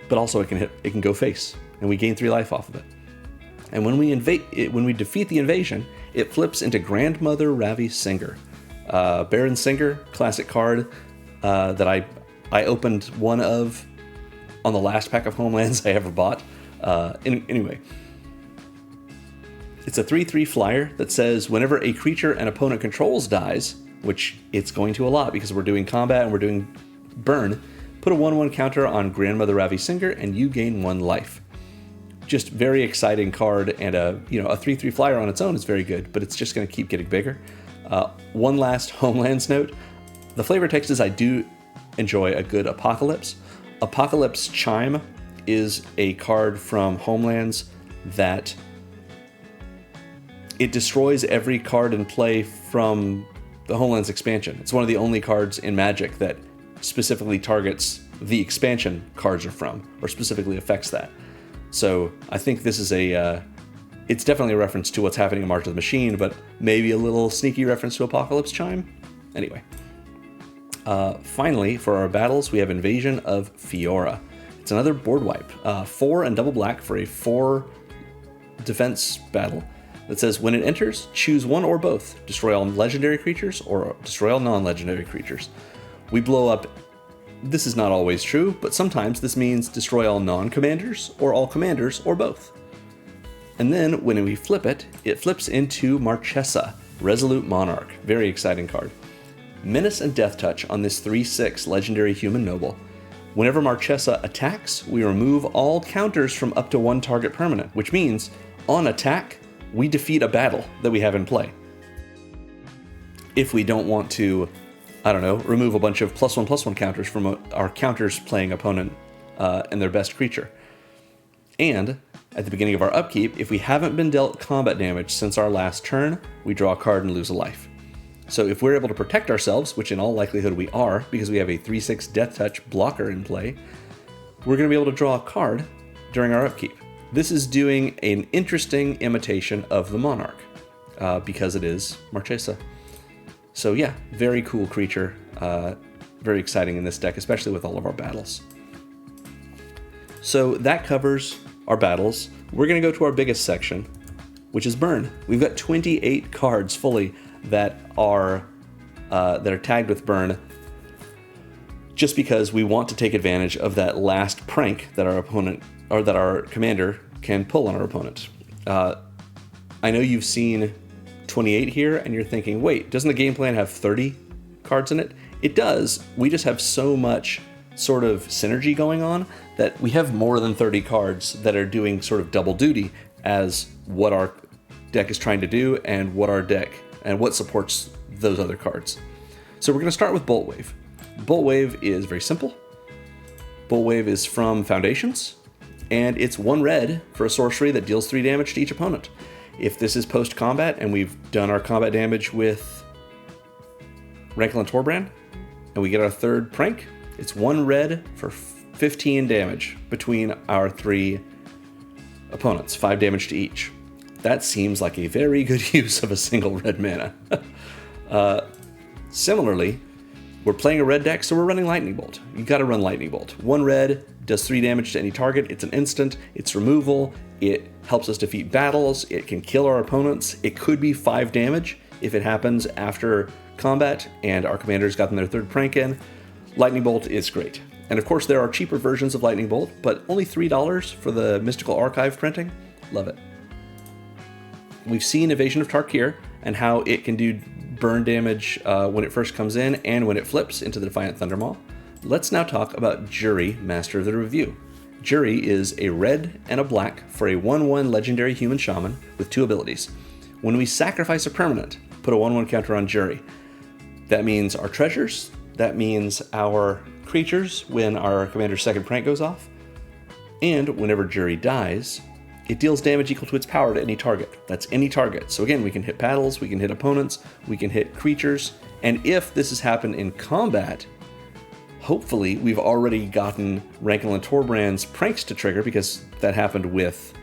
But also it can go face, and we gain 3 life off of it. And when we defeat the invasion, it flips into Grandmother Ravi Singer. Baron Singer, classic card that I opened one of on the last pack of Homelands I ever bought. Anyway, it's a 3/3 flyer that says whenever a creature an opponent controls dies, which it's going to a lot because we're doing combat and we're doing burn, put a 1/1 counter on Grandmother Ravi Singer and you gain 1 life. Just very exciting card, and a 3/3 flyer on its own is very good, but it's just going to keep getting bigger. One last Homelands note. The flavor text is I do enjoy a good Apocalypse. Apocalypse Chime is a card from Homelands that it destroys every card in play from the Homelands expansion. It's one of the only cards in Magic that specifically targets the expansion cards are from, or specifically affects that. So I think this is it's definitely a reference to what's happening in March of the Machine, but maybe a little sneaky reference to Apocalypse Chime. Anyway. Finally, for our battles, we have Invasion of Fiora. It's another board wipe. 4 and double black for a 4 defense battle that says when it enters, choose one or both. Destroy all legendary creatures or destroy all non-legendary creatures. We blow up. This is not always true, but sometimes this means destroy all non-commanders or all commanders or both. And then when we flip it, it flips into Marchesa, Resolute Monarch. Very exciting card. Menace and Death Touch on this 3/6 legendary human noble. Whenever Marchesa attacks, we remove all counters from up to one target permanent, which means on attack, we defeat a battle that we have in play. If we don't want to, I don't know, remove a bunch of +1/+1 counters from our counters playing opponent and their best creature. And at the beginning of our upkeep, if we haven't been dealt combat damage since our last turn, we draw a card and lose a life. So if we're able to protect ourselves, which in all likelihood we are, because we have a 3/6 Death Touch blocker in play, we're going to be able to draw a card during our upkeep. This is doing an interesting imitation of the Monarch, because it is Marchesa. So yeah, very cool creature, very exciting in this deck, especially with all of our battles. So that covers our battles. We're going to go to our biggest section, which is burn. We've got 28 cards fully that are tagged with burn, just because we want to take advantage of that last prank that our opponent, or that our commander, can pull on our opponent. I know you've seen 28 here and you're thinking, wait, doesn't the game plan have 30 cards in it? It does. We just have so much sort of synergy going on that we have more than 30 cards that are doing sort of double duty as what our deck is trying to do and what our deck and what supports those other cards. So we're going to start with Bolt Wave. Bolt Wave is very simple. Bolt Wave is from Foundations, and it's 1 red for a sorcery that deals 3 damage to each opponent. If this is post-combat and we've done our combat damage with Rankle and Torbran, and we get our 3rd prank, it's 1 red for 15 damage between our 3 opponents, 5 damage to each. That seems like a very good use of a single red mana. Similarly, we're playing a red deck, so we're running Lightning Bolt. You gotta run Lightning Bolt. 1 red, does 3 damage to any target, it's an instant, it's removal, it helps us defeat battles, it can kill our opponents, it could be 5 damage if it happens after combat and our commander's gotten their 3rd prank in. Lightning Bolt is great. And of course there are cheaper versions of Lightning Bolt, but only $3 for the Mystical Archive printing. Love it. We've seen Evasion of Tarkir and how it can do burn damage when it first comes in and when it flips into the Defiant Thundermaw. Let's now talk about Jury, Master of the Review. Jury is a red and a black for a 1/1 legendary human shaman with 2 abilities. When we sacrifice a permanent, put a 1/1 counter on Jury. That means our treasures, that means our creatures when our commander's 2nd prank goes off, and whenever Jury dies, it deals damage equal to its power to any target. That's any target. So again, we can hit battles, we can hit opponents, we can hit creatures, and if this has happened in combat, hopefully we've already gotten Rankle and Torbran's pranks to trigger, because that happened with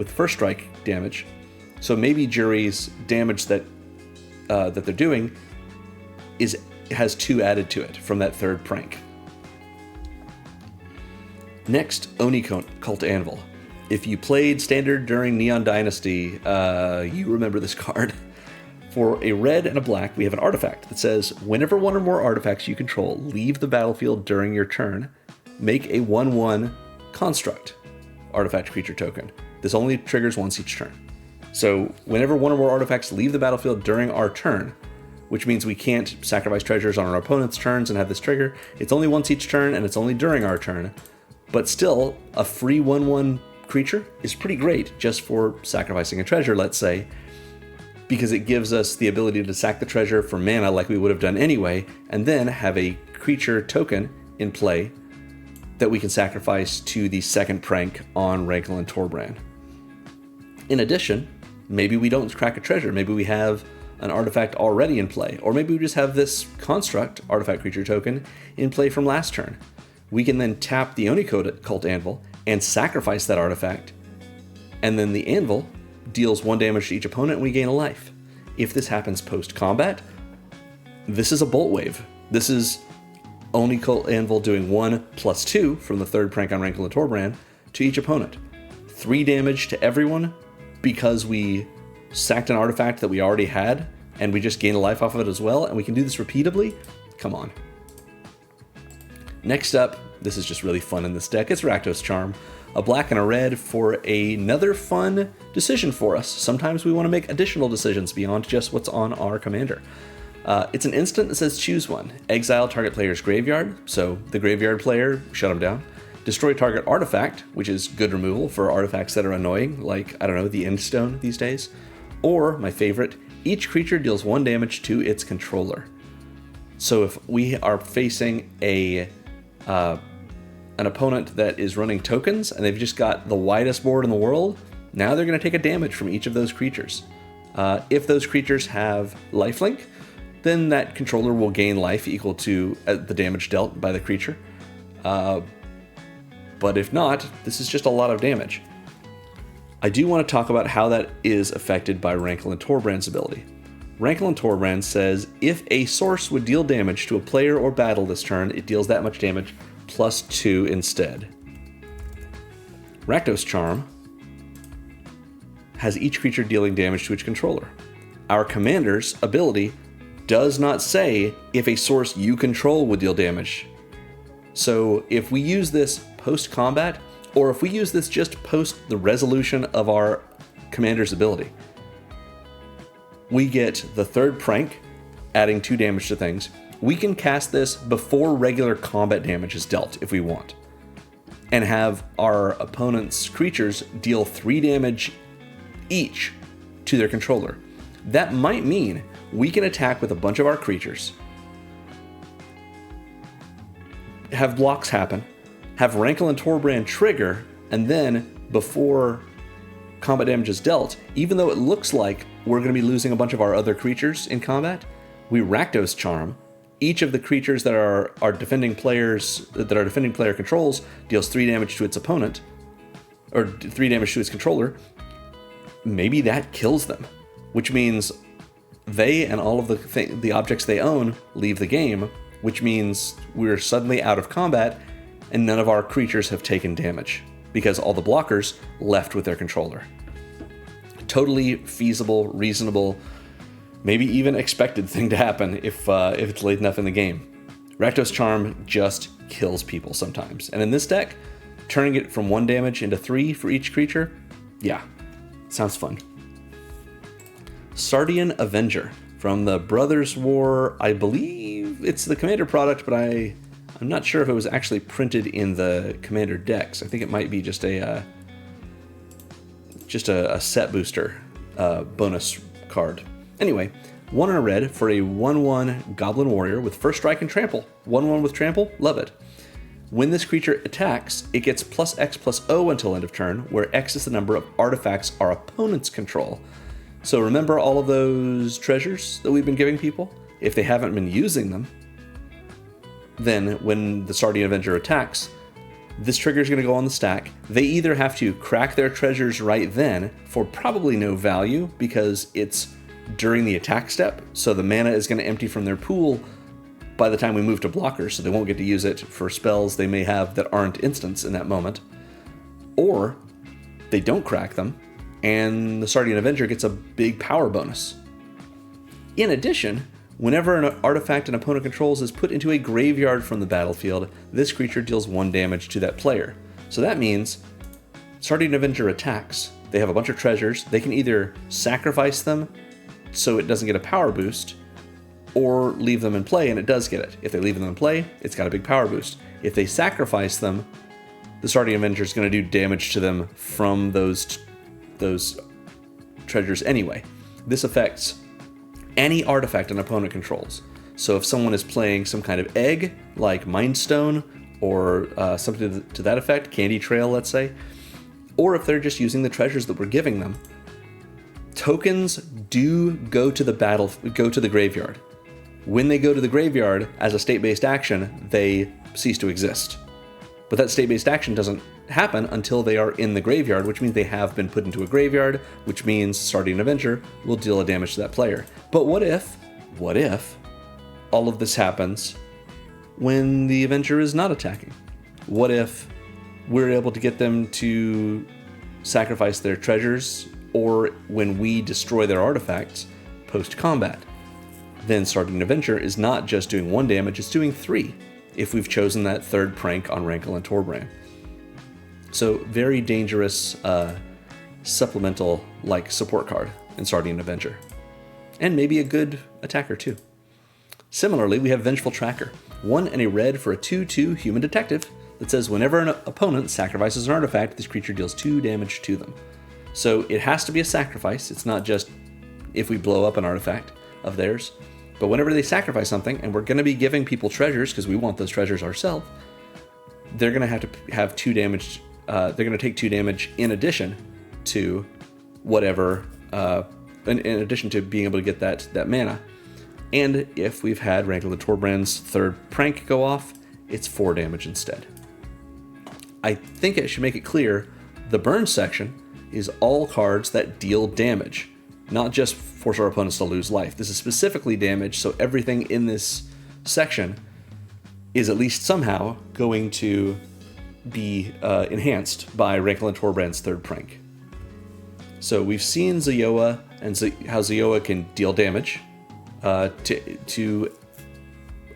first strike damage. So maybe Jury's damage that they're doing has 2 added to it from that 3rd prank. Next, Oni Cult Anvil. If you played Standard during Neon Dynasty, you remember this card. For a red and a black, we have an artifact that says, whenever 1 or more artifacts you control leave the battlefield during your turn, make a 1/1 construct artifact creature token. This only triggers once each turn. So whenever 1 or more artifacts leave the battlefield during our turn, which means we can't sacrifice treasures on our opponent's turns and have this trigger, it's only once each turn and it's only during our turn. But still, a free 1/1 creature is pretty great just for sacrificing a treasure, let's say, because it gives us the ability to sack the treasure for mana like we would have done anyway, and then have a creature token in play that we can sacrifice to the 2nd prank on Rankle and Torbran. In addition, maybe we don't crack a treasure, maybe we have an artifact already in play, or maybe we just have this construct, artifact creature token, in play from last turn. We can then tap the Oni Cult Anvil and sacrifice that artifact, and then the anvil deals 1 damage to each opponent and we gain a life. If this happens post-combat, this is a Bolt Wave. This is Oni Cult Anvil doing 1+2 from the 3rd prank on Rankle and Torbran to each opponent. 3 damage to everyone because we sacked an artifact that we already had and we just gain a life off of it as well, and we can do this repeatedly. Come on. Next up, this is just really fun in this deck. It's Rakdos Charm, a black and a red for another fun decision for us. Sometimes we want to make additional decisions beyond just what's on our commander. It's an instant that says choose one. Exile target player's graveyard, so the graveyard player, shut them down. Destroy target artifact, which is good removal for artifacts that are annoying, like, I don't know, the Endstone these days. Or, my favorite, each creature deals 1 damage to its controller. So if we are facing an opponent that is running tokens, and they've just got the widest board in the world, now they're going to take a damage from each of those creatures. If those creatures have lifelink, then that controller will gain life equal to the damage dealt by the creature. But if not, this is just a lot of damage. I do want to talk about how that is affected by Rankle and Torbran's ability. Rankle and Torbran says, if a source would deal damage to a player or battle this turn, it deals that much damage plus 2 instead. Rakdos Charm has each creature dealing damage to its controller. Our commander's ability does not say if a source you control would deal damage. So if we use this post-combat, or if we use this just post the resolution of our commander's ability, we get the 3rd prank, adding 2 damage to things. We can cast this before regular combat damage is dealt if we want, and have our opponent's creatures deal 3 damage each to their controller. That might mean we can attack with a bunch of our creatures, have blocks happen, have Rankle and Torbran trigger, and then before combat damage is dealt, even though it looks like we're going to be losing a bunch of our other creatures in combat, we Rakdos Charm. Each of the creatures that are defending players, that are defending player controls, deals 3 damage to its opponent, or 3 damage to its controller. Maybe that kills them, which means they and all of the objects they own leave the game, which means we're suddenly out of combat and none of our creatures have taken damage because all the blockers left with their controller. Totally feasible, reasonable, maybe even expected thing to happen if it's late enough in the game. Rakdos Charm just kills people sometimes. And in this deck, turning it from 1 damage into 3 for each creature, yeah, sounds fun. Sardian Avenger from the Brothers War. I believe it's the Commander product, but I'm not sure if it was actually printed in the Commander decks. I think it might be just a set booster bonus card. Anyway, 1 and a red for a 1/1 Goblin Warrior with first strike and trample. 1/1 with trample, love it. When this creature attacks, it gets +X+0 until end of turn, where X is the number of artifacts our opponents control. So remember all of those treasures that we've been giving people? If they haven't been using them, then when the Sardian Avenger attacks, this trigger is going to go on the stack. They either have to crack their treasures right then for probably no value because it's during the attack step, so the mana is going to empty from their pool by the time we move to blockers, so they won't get to use it for spells they may have that aren't instants in that moment. Or they don't crack them, and the Sardian Avenger gets a big power bonus. In addition, whenever an artifact an opponent controls is put into a graveyard from the battlefield, this creature deals 1 damage to that player. So that means Sardian Avenger attacks. They have a bunch of treasures. They can either sacrifice them so it doesn't get a power boost, or leave them in play and it does get it. If they leave them in play, it's got a big power boost. If they sacrifice them, the Sardian Avenger is going to do damage to them from those treasures anyway. This affects any artifact an opponent controls. So if someone is playing some kind of egg, like Mind Stone, or something to that effect, Candy Trail, let's say, or if they're just using the treasures that we're giving them, tokens do go to the graveyard. When they go to the graveyard as a state-based action, they cease to exist. But that state-based action doesn't happen until they are in the graveyard, which means they have been put into a graveyard, which means Sardian Avenger will deal a damage to that player. But what if all of this happens when the Avenger is not attacking? What if we're able to get them to sacrifice their treasures, or when we destroy their artifacts post-combat? Then Sardian Avenger is not just doing 1 damage, it's doing 3. if we've chosen that third prank on Rankle and Torbran. So very dangerous supplemental like support card in Sardian Avenger. And maybe a good attacker too. Similarly, we have Vengeful Tracker. 1 and a red for a 2/2 human detective that says whenever an opponent sacrifices an artifact, this creature deals 2 damage to them. So it has to be a sacrifice. It's not just if we blow up an artifact of theirs. But whenever they sacrifice something, and we're going to be giving people treasures because we want those treasures ourselves, they're going to have to have 2 damage. They're going to take 2 damage in addition to whatever, in addition to being able to get that mana. And if we've had Rankle the Torbran's third prank go off, it's 4 damage instead. I think it should make it clear the burn section is all cards that deal damage, not just force our opponents to lose life. This is specifically damage, so everything in this section is at least somehow going to be enhanced by Rankle and Torbran's third prank. So we've seen Zioa and how Zioa can deal damage to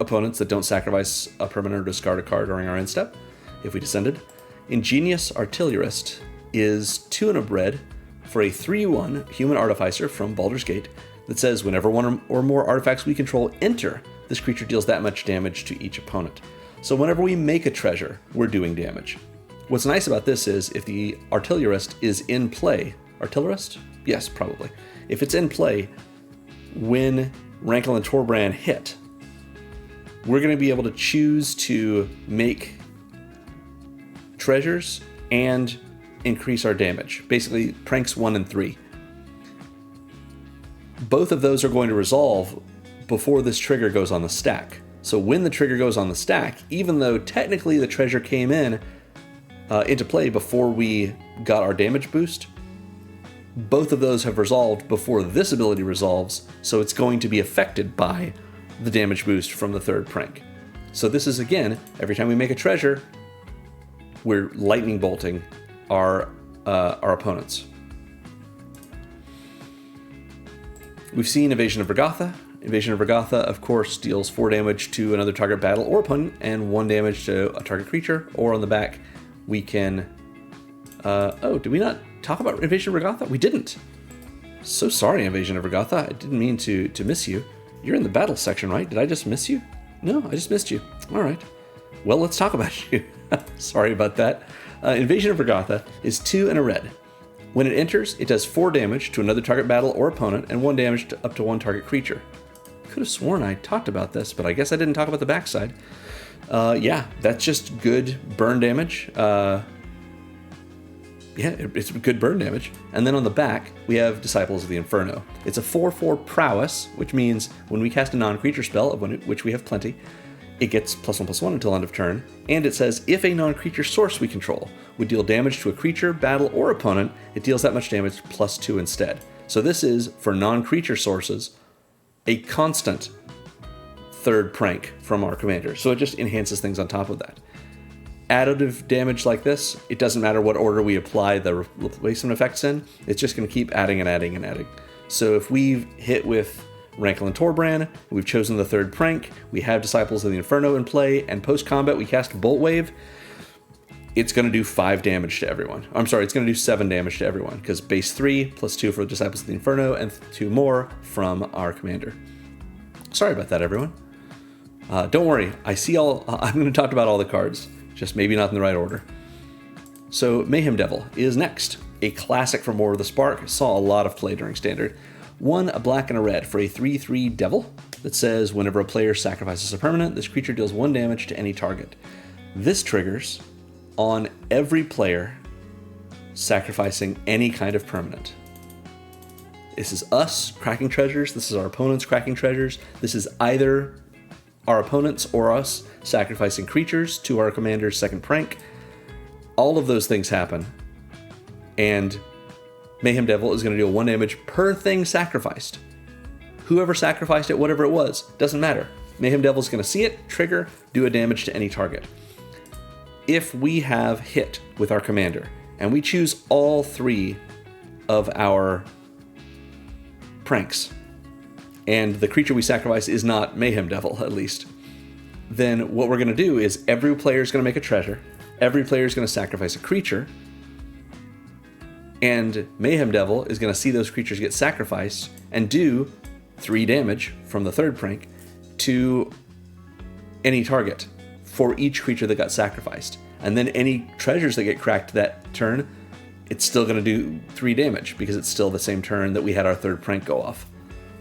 opponents that don't sacrifice a permanent or discard a card during our end step, if we descended. Ingenious Artillerist is 2 and a red for a 3/1 human artificer from Baldur's Gate that says whenever 1 or more artifacts we control enter, this creature deals that much damage to each opponent. So whenever we make a treasure, we're doing damage. What's nice about this is if the Artillerist is in play, Artillerist? Yes, probably. If it's in play, when Rankle and Torbran hit, we're going to be able to choose to make treasures and increase our damage. Basically, pranks 1 and 3. Both of those are going to resolve before this trigger goes on the stack. So when the trigger goes on the stack, even though technically the treasure came into play before we got our damage boost, both of those have resolved before this ability resolves, so it's going to be affected by the damage boost from the third prank. So this is, again, every time we make a treasure, we're lightning bolting our opponents. We've seen Invasion of Regatha. Invasion of Regatha, of course, deals 4 damage to another target battle or opponent, and 1 damage to a target creature. Or on the back, we can... did we not talk about Invasion of Regatha? We didn't. So sorry, Invasion of Regatha. I didn't mean to miss you. You're in the battle section, right? Did I just miss you? No, I just missed you. All right. Well, let's talk about you. Sorry about that. Invasion of Regatha is 2 and a red. When it enters, it does 4 damage to another target battle or opponent, and 1 damage to up to 1 target creature. Could have sworn I talked about this, but I guess I didn't talk about the backside. Yeah, that's just good burn damage. Yeah, it's good burn damage. And then on the back, we have Disciples of the Inferno. It's a 4/4 prowess, which means when we cast a non-creature spell, of which we have plenty, it gets +1/+1 until end of turn. And it says if a non-creature source we control would deal damage to a creature, battle, or opponent, it deals that much damage +2 instead. So this is, for non-creature sources, a constant third prank from our commander. So it just enhances things on top of that. Additive damage like this, it doesn't matter what order we apply the replacement effects in, it's just going to keep adding and adding and adding. So if we've hit with Rankle and Torbran, we've chosen the third prank, we have Disciples of the Inferno in play, and post-combat we cast Bolt Wave, it's going to do 5 damage to everyone. I'm sorry, it's going to do 7 damage to everyone, because base 3 +2 for the Disciples of the Inferno, and 2 more from our commander. Sorry about that, everyone. Don't worry, I'm going to talk about all the cards, just maybe not in the right order. So Mayhem Devil is next. A classic from War of the Spark, saw a lot of play during Standard. 1, a black and a red for a 3/3 Devil that says whenever a player sacrifices a permanent, this creature deals 1 damage to any target. This triggers on every player sacrificing any kind of permanent. This is us cracking treasures, this is our opponents cracking treasures, this is either our opponents or us sacrificing creatures to our commander's second prank. All of those things happen, and Mayhem Devil is going to deal 1 damage per thing sacrificed. Whoever sacrificed it, whatever it was, doesn't matter. Mayhem Devil is going to see it, trigger, do a damage to any target. If we have hit with our commander, and we choose all 3 of our pranks, and the creature we sacrifice is not Mayhem Devil, at least, then what we're going to do is every player is going to make a treasure, every player is going to sacrifice a creature, and Mayhem Devil is going to see those creatures get sacrificed and do 3 damage from the third prank to any target for each creature that got sacrificed. And then any treasures that get cracked that turn, it's still going to do 3 damage because it's still the same turn that we had our third prank go off.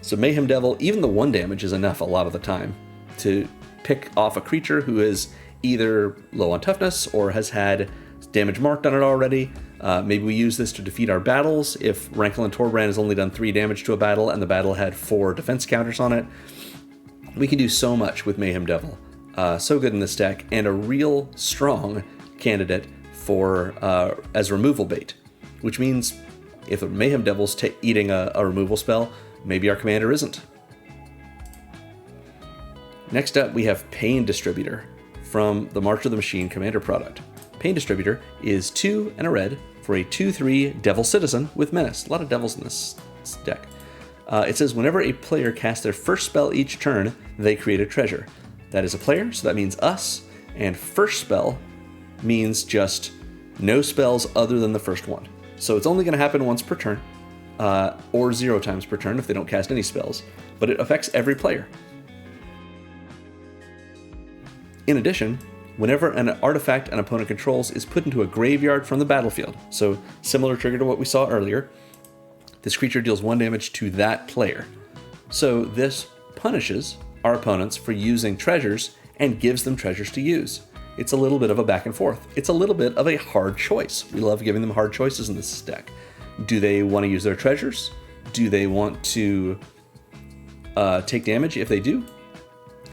So Mayhem Devil, even the 1 damage is enough a lot of the time to pick off a creature who is either low on toughness or has had damage marked on it already. Maybe we use this to defeat our battles. If Rankle and Torbran has only done 3 damage to a battle and the battle had 4 defense counters on it, we can do so much with Mayhem Devil. So good in this deck, and a real strong candidate for as removal bait, which means if a Mayhem Devil's eating a removal spell, maybe our commander isn't. Next up, we have Pain Distributor from the March of the Machine commander product. Pain Distributor is 2 and a red for a 2/3 Devil Citizen with Menace. A lot of devils in this deck. It says whenever a player casts their first spell each turn, they create a treasure. That is a player, so that means us, and first spell means just no spells other than the first one. So it's only going to happen once per turn, or 0 times per turn if they don't cast any spells, but it affects every player. In addition, whenever an artifact an opponent controls is put into a graveyard from the battlefield, so similar trigger to what we saw earlier, this creature deals 1 damage to that player. So this punishes our opponents for using treasures and gives them treasures to use. It's a little bit of a back and forth. It's a little bit of a hard choice. We love giving them hard choices in this deck. Do they want to use their treasures? Do they want to take damage if they do?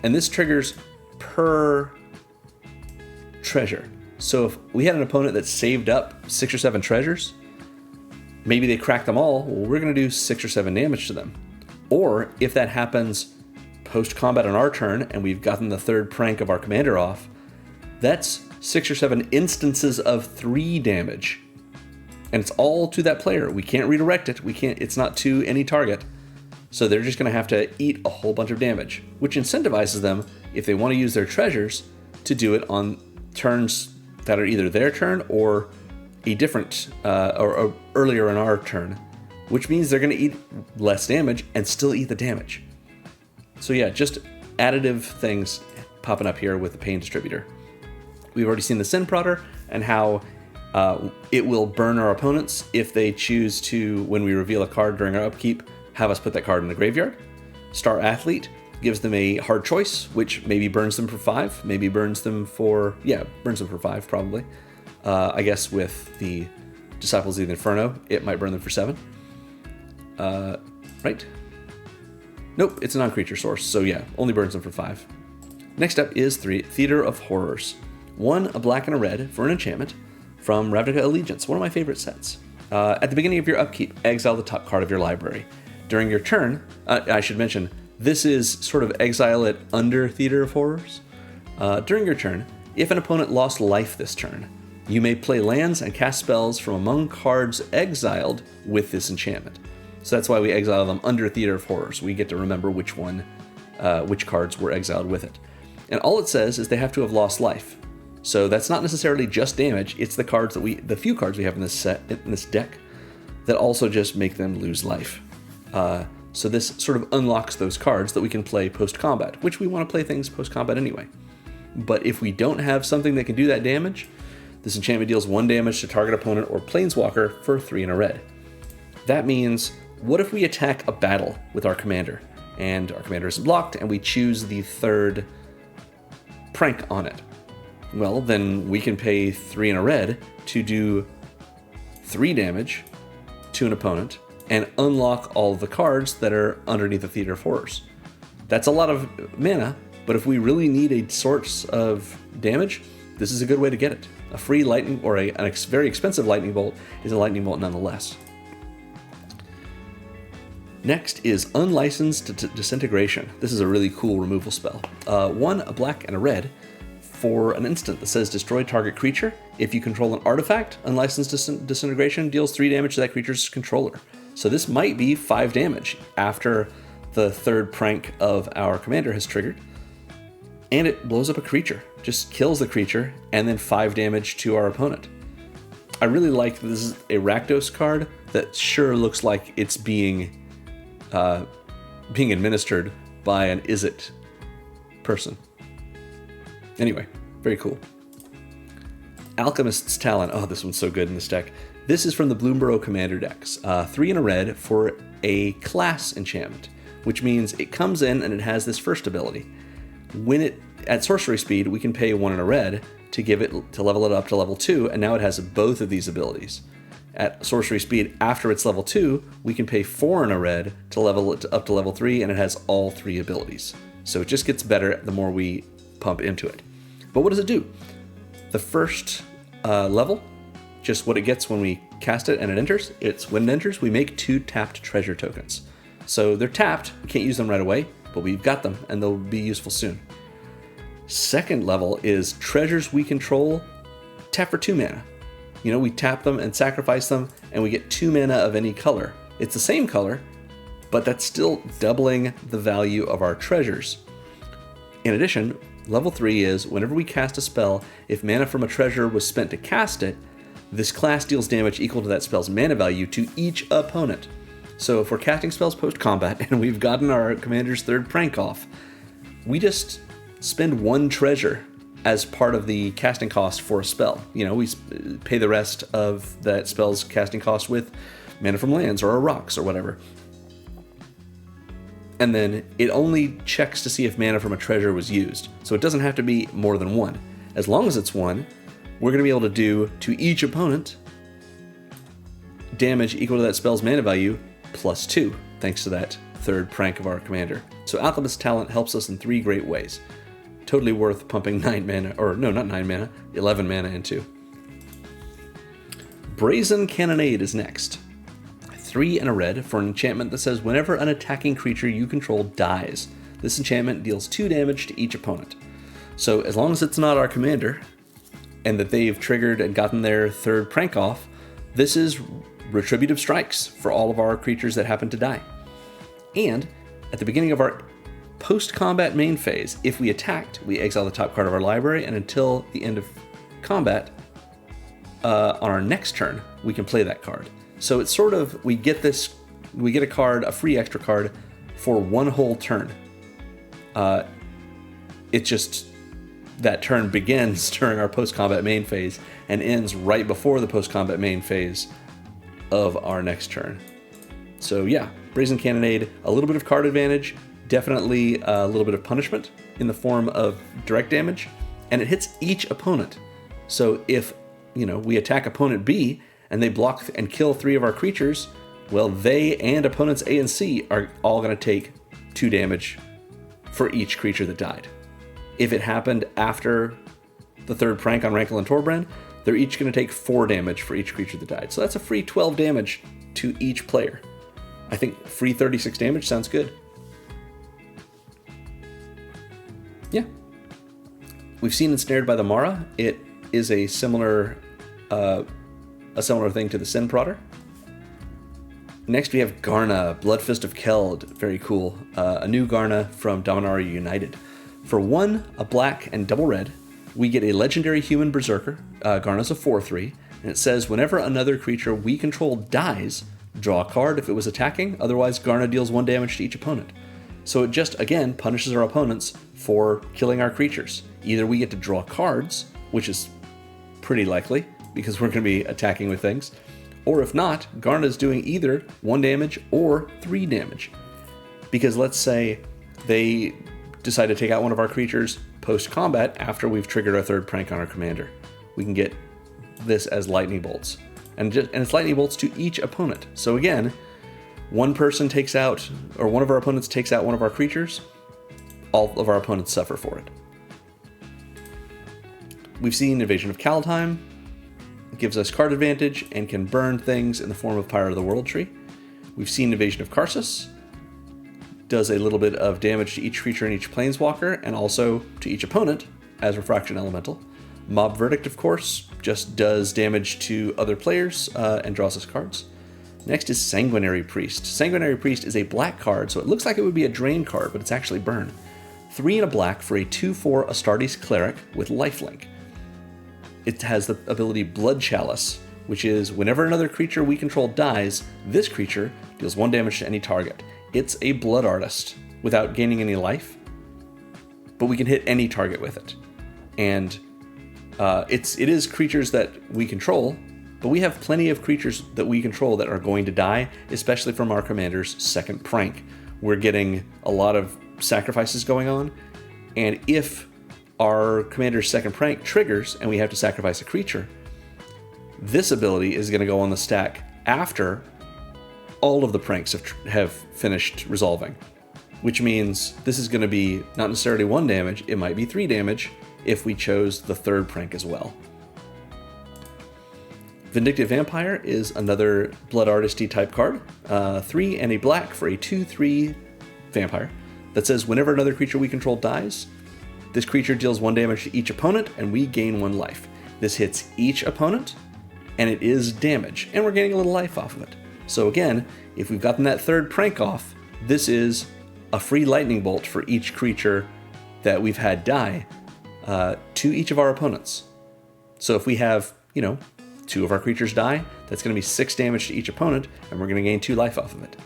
And this triggers per treasure. So if we had an opponent that saved up 6 or 7 treasures, maybe they crack them all, well, we're going to do 6 or 7 damage to them. Or if that happens post-combat on our turn and we've gotten the third prank of our commander off, that's 6 or 7 instances of 3 damage. And it's all to that player. We can't redirect it. It's not to any target. So they're just going to have to eat a whole bunch of damage, which incentivizes them, if they want to use their treasures, to do it on turns that are either their turn or a different, or earlier in our turn, which means they're going to eat less damage and still eat the damage. So yeah, just additive things popping up here with the Pain Distributor. We've already seen the Sin Prodder and how it will burn our opponents if they choose to, when we reveal a card during our upkeep, have us put that card in the graveyard. Star Athlete gives them a hard choice, which maybe burns them for 5, maybe burns them for 5 probably. I guess with the Disciples of the Inferno, it might burn them for 7. Right? Nope, it's a non-creature source, so yeah, only burns them for 5. Next up is 3, Theater of Horrors. 1, a black and a red for an enchantment from Ravnica Allegiance, one of my favorite sets. At the beginning of your upkeep, exile the top card of your library. During your turn, I should mention, this is sort of exile it under Theater of Horrors. During your turn, if an opponent lost life this turn, you may play lands and cast spells from among cards exiled with this enchantment. So that's why we exile them under Theater of Horrors. We get to remember which cards were exiled with it. And all it says is they have to have lost life. So that's not necessarily just damage, it's the few cards we have in this set, in this deck, that also just make them lose life. So this sort of unlocks those cards that we can play post-combat, which we want to play things post-combat anyway. But if we don't have something that can do that damage, this enchantment deals 1 damage to target opponent or planeswalker for 3 and a red. That means, what if we attack a battle with our commander, and our commander is blocked, and we choose the third prank on it? Well, then we can pay 3 and a red to do 3 damage to an opponent and unlock all of the cards that are underneath the Theater of Horrors. That's a lot of mana, but if we really need a source of damage, this is a good way to get it. A free lightning, or a very expensive lightning bolt, is a lightning bolt nonetheless. Next is Unlicensed Disintegration. This is a really cool removal spell. 1, a black and a red for an instant that says destroy target creature. If you control an artifact, Unlicensed Disintegration deals 3 damage to that creature's controller. So this might be 5 damage after the third prank of our commander has triggered. And it blows up a creature, just kills the creature, and then 5 damage to our opponent. I really like this is a Rakdos card that sure looks like it's being administered by an Izzet person. Anyway, very cool. Alchemist's Talent. Oh, this one's so good in this deck. This is from the Bloomborough Commander decks. 3 in a red for a class enchantment, which means it comes in and it has this first ability. When it at sorcery speed, we can pay 1 in a red to give it to level it up to level 2, and now it has both of these abilities. At sorcery speed, after it's level 2, we can pay 4 in a red to level it up to level 3, and it has all 3 abilities. So it just gets better the more we pump into it. But what does it do? The first level, just what it gets when we cast it and it enters, when it enters, we make 2 tapped treasure tokens. So they're tapped, we can't use them right away, but we've got them and they'll be useful soon. Second level is treasures we control, tap for 2 mana. You know, we tap them and sacrifice them and we get 2 mana of any color. It's the same color, but that's still doubling the value of our treasures. In addition, level 3 is whenever we cast a spell, if mana from a treasure was spent to cast it, this class deals damage equal to that spell's mana value to each opponent. So if we're casting spells post-combat and we've gotten our commander's 3rd prank off, we just spend 1 treasure as part of the casting cost for a spell. You know, we pay the rest of that spell's casting cost with mana from lands or rocks or whatever. And then it only checks to see if mana from a treasure was used. So it doesn't have to be more than 1. As long as it's 1, we're going to be able to do to each opponent damage equal to that spell's mana value plus 2, thanks to that 3rd prank of our commander. So Alchemist's Talent helps us in 3 great ways. Totally worth pumping 9 mana, or no, not 9 mana, 11 mana into. Brazen Cannonade is next. 3 in a red for an enchantment that says whenever an attacking creature you control dies, this enchantment deals 2 damage to each opponent. So as long as it's not our commander, and that they've triggered and gotten their 3rd prank off, this is retributive strikes for all of our creatures that happen to die. And at the beginning of our post-combat main phase, if we attacked, we exile the top card of our library, and until the end of combat, on our next turn, we can play that card. So it's sort of, we get a card, a free extra card, for 1 whole turn. It just, that turn begins during our post-combat main phase and ends right before the post-combat main phase of our next turn. So yeah, Brazen Cannonade, a little bit of card advantage, definitely a little bit of punishment in the form of direct damage, and it hits each opponent. So if, you know, we attack opponent B and they block and kill 3 of our creatures, well, they and opponents A and C are all going to take 2 damage for each creature that died. If it happened after the 3rd prank on Rankle and Torbran, they're each going to take 4 damage for each creature that died. So that's a free 12 damage to each player. I think free 36 damage sounds good. Yeah. We've seen Ensnared by the Mara. It is a similar thing to the Sin Prodder. Next we have Garna, Bloodfist of Keld. Very cool. A new Garna from Dominaria United. For 1, a black and double red, we get a legendary human berserker. Garna's a 4/3, and it says whenever another creature we control dies, draw a card if it was attacking, otherwise Garna deals 1 damage to each opponent. So it just, again, punishes our opponents for killing our creatures. Either we get to draw cards, which is pretty likely, because we're going to be attacking with things, or if not, Garna's doing either 1 damage or 3 damage. Because let's say they decide to take out one of our creatures post-combat after we've triggered our 3rd prank on our commander. We can get this as lightning bolts. And it's lightning bolts to each opponent. So again, one person takes out, or one of our opponents takes out one of our creatures, all of our opponents suffer for it. We've seen Invasion of Kaldheim. It gives us card advantage and can burn things in the form of Pyre of the World Tree. We've seen Invasion of Karsus. Does a little bit of damage to each creature and each planeswalker, and also to each opponent as Refraction Elemental. Mob Verdict, of course, just does damage to other players and draws us cards. Next is Sanguinary Priest. Sanguinary Priest is a black card, so it looks like it would be a drain card, but it's actually burn. 3 and a black for a 2/4 Astartes Cleric with lifelink. It has the ability Blood Chalice, which is whenever another creature we control dies, this creature deals 1 damage to any target. It's a Blood Artist without gaining any life, but we can hit any target with it. And it is creatures that we control, but we have plenty of creatures that we control that are going to die, especially from our commander's second prank. We're getting a lot of sacrifices going on, and if our commander's second prank triggers and we have to sacrifice a creature, this ability is going to go on the stack after all of the pranks have finished resolving, which means this is going to be not necessarily 1 damage, it might be 3 damage if we chose the third prank as well. Vindictive Vampire is another Blood Artisty type card, 3 and a black for a 2/3 vampire that says whenever another creature we control dies, this creature deals 1 damage to each opponent and we gain 1 life. This hits each opponent and it is damage, and we're getting a little life off of it. So again, if we've gotten that third prank off, this is a free lightning bolt for each creature that we've had die to each of our opponents. So if we have, 2 of our creatures die, that's going to be 6 damage to each opponent, and we're going to gain 2 life off of it.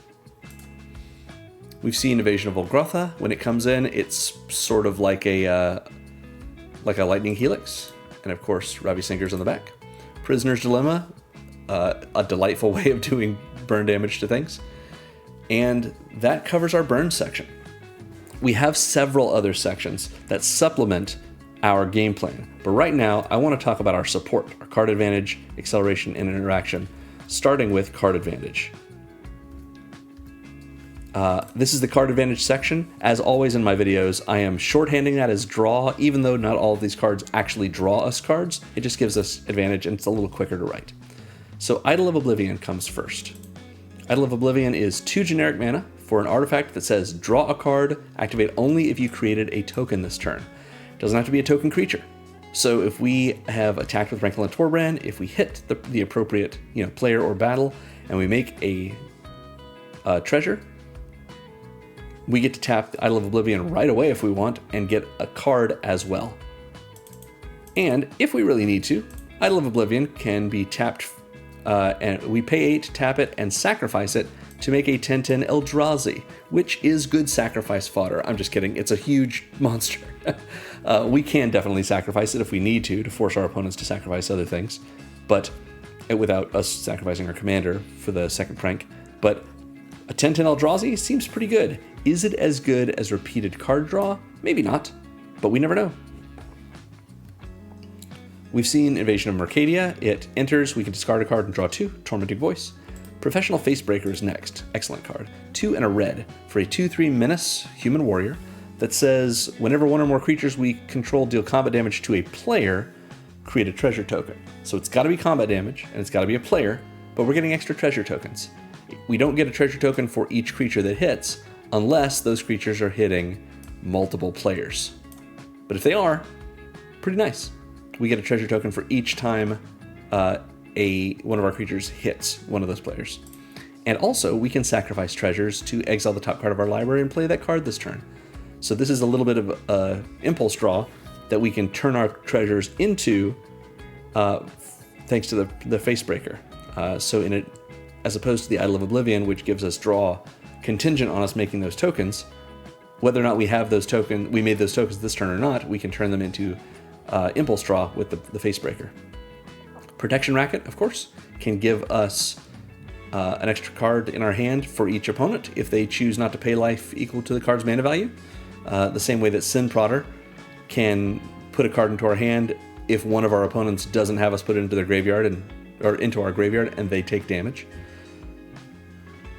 We've seen Invasion of Voltron. When it comes in, it's sort of like a lightning helix, and of course, Ravi Singer's on the back. Prisoner's Dilemma, a delightful way of doing burn damage to things. And that covers our burn section. We have several other sections that supplement our game plan, but right now I want to talk about our support, our card advantage, acceleration, and interaction, starting with card advantage. This is the card advantage section. As always in my videos, I am shorthanding that as draw, even though not all of these cards actually draw us cards. It just gives us advantage and it's a little quicker to write. So Idol of Oblivion comes first. Idol of Oblivion is 2 generic mana for an artifact that says draw a card, activate only if you created a token this turn. It doesn't have to be a token creature. So if we have attacked with Rankle and Torbran, if we hit the appropriate player or battle, and we make a treasure, we get to tap the Idol of Oblivion right away if we want and get a card as well. And if we really need to, Idol of Oblivion can be tapped, and we pay 8 to tap it and sacrifice it to make a 10/10 Eldrazi, which is good sacrifice fodder. I'm just kidding, it's a huge monster. We can definitely sacrifice it if we need to force our opponents to sacrifice other things, but without us sacrificing our commander for the second prank. But a 10/10 Eldrazi seems pretty good. Is it as good as repeated card draw? Maybe not, but we never know. We've seen Invasion of Mercadia. It enters, we can discard a card and draw 2, Tormenting Voice. Professional Facebreaker is next, excellent card. 2 and a red for a 2/3 Menace Human Warrior that says whenever 1 or more creatures we control deal combat damage to a player, create a treasure token. So it's got to be combat damage and it's got to be a player, but we're getting extra treasure tokens. We don't get a treasure token for each creature that hits unless those creatures are hitting multiple players. But if they are, pretty nice. We get a treasure token for each time one of our creatures hits one of those players. And also, we can sacrifice treasures to exile the top card of our library and play that card this turn. So this is a little bit of impulse draw that we can turn our treasures into thanks to the Facebreaker. As opposed to the Idol of Oblivion, which gives us draw contingent on us making those tokens, whether or not we made those tokens this turn or not, we can turn them into impulse draw with the Facebreaker. Protection Racket, of course, can give us an extra card in our hand for each opponent if they choose not to pay life equal to the card's mana value. The same way that Sin Prodder can put a card into our hand if one of our opponents doesn't have us put it into their graveyard or into our graveyard and they take damage.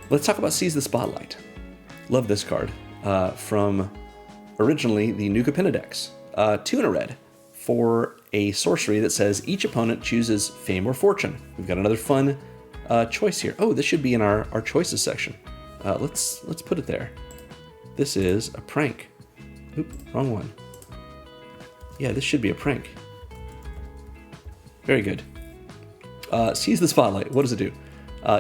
Let's talk about Seize the Spotlight. Love this card from originally the Nuka Decks. 2 and a red for a sorcery that says each opponent chooses Fame or Fortune. We've got another fun choice here. Oh, this should be in our choices section. Let's put it there. This is a prank. Oop, wrong one. Yeah, this should be a prank. Very good. Seize the Spotlight. What does it do?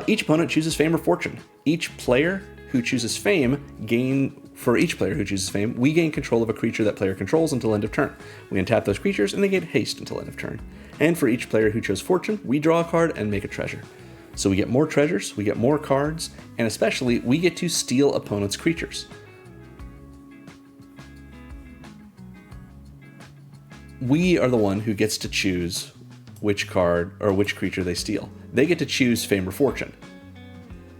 Each opponent chooses Fame or Fortune. Each player who chooses Fame gain For each player who chooses Fame, we gain control of a creature that player controls until end of turn. We untap those creatures and they get haste until end of turn. And for each player who chose Fortune, we draw a card and make a treasure. So we get more treasures, we get more cards, and especially we get to steal opponents' creatures. We are the one who gets to choose which card or which creature they steal. They get to choose Fame or Fortune.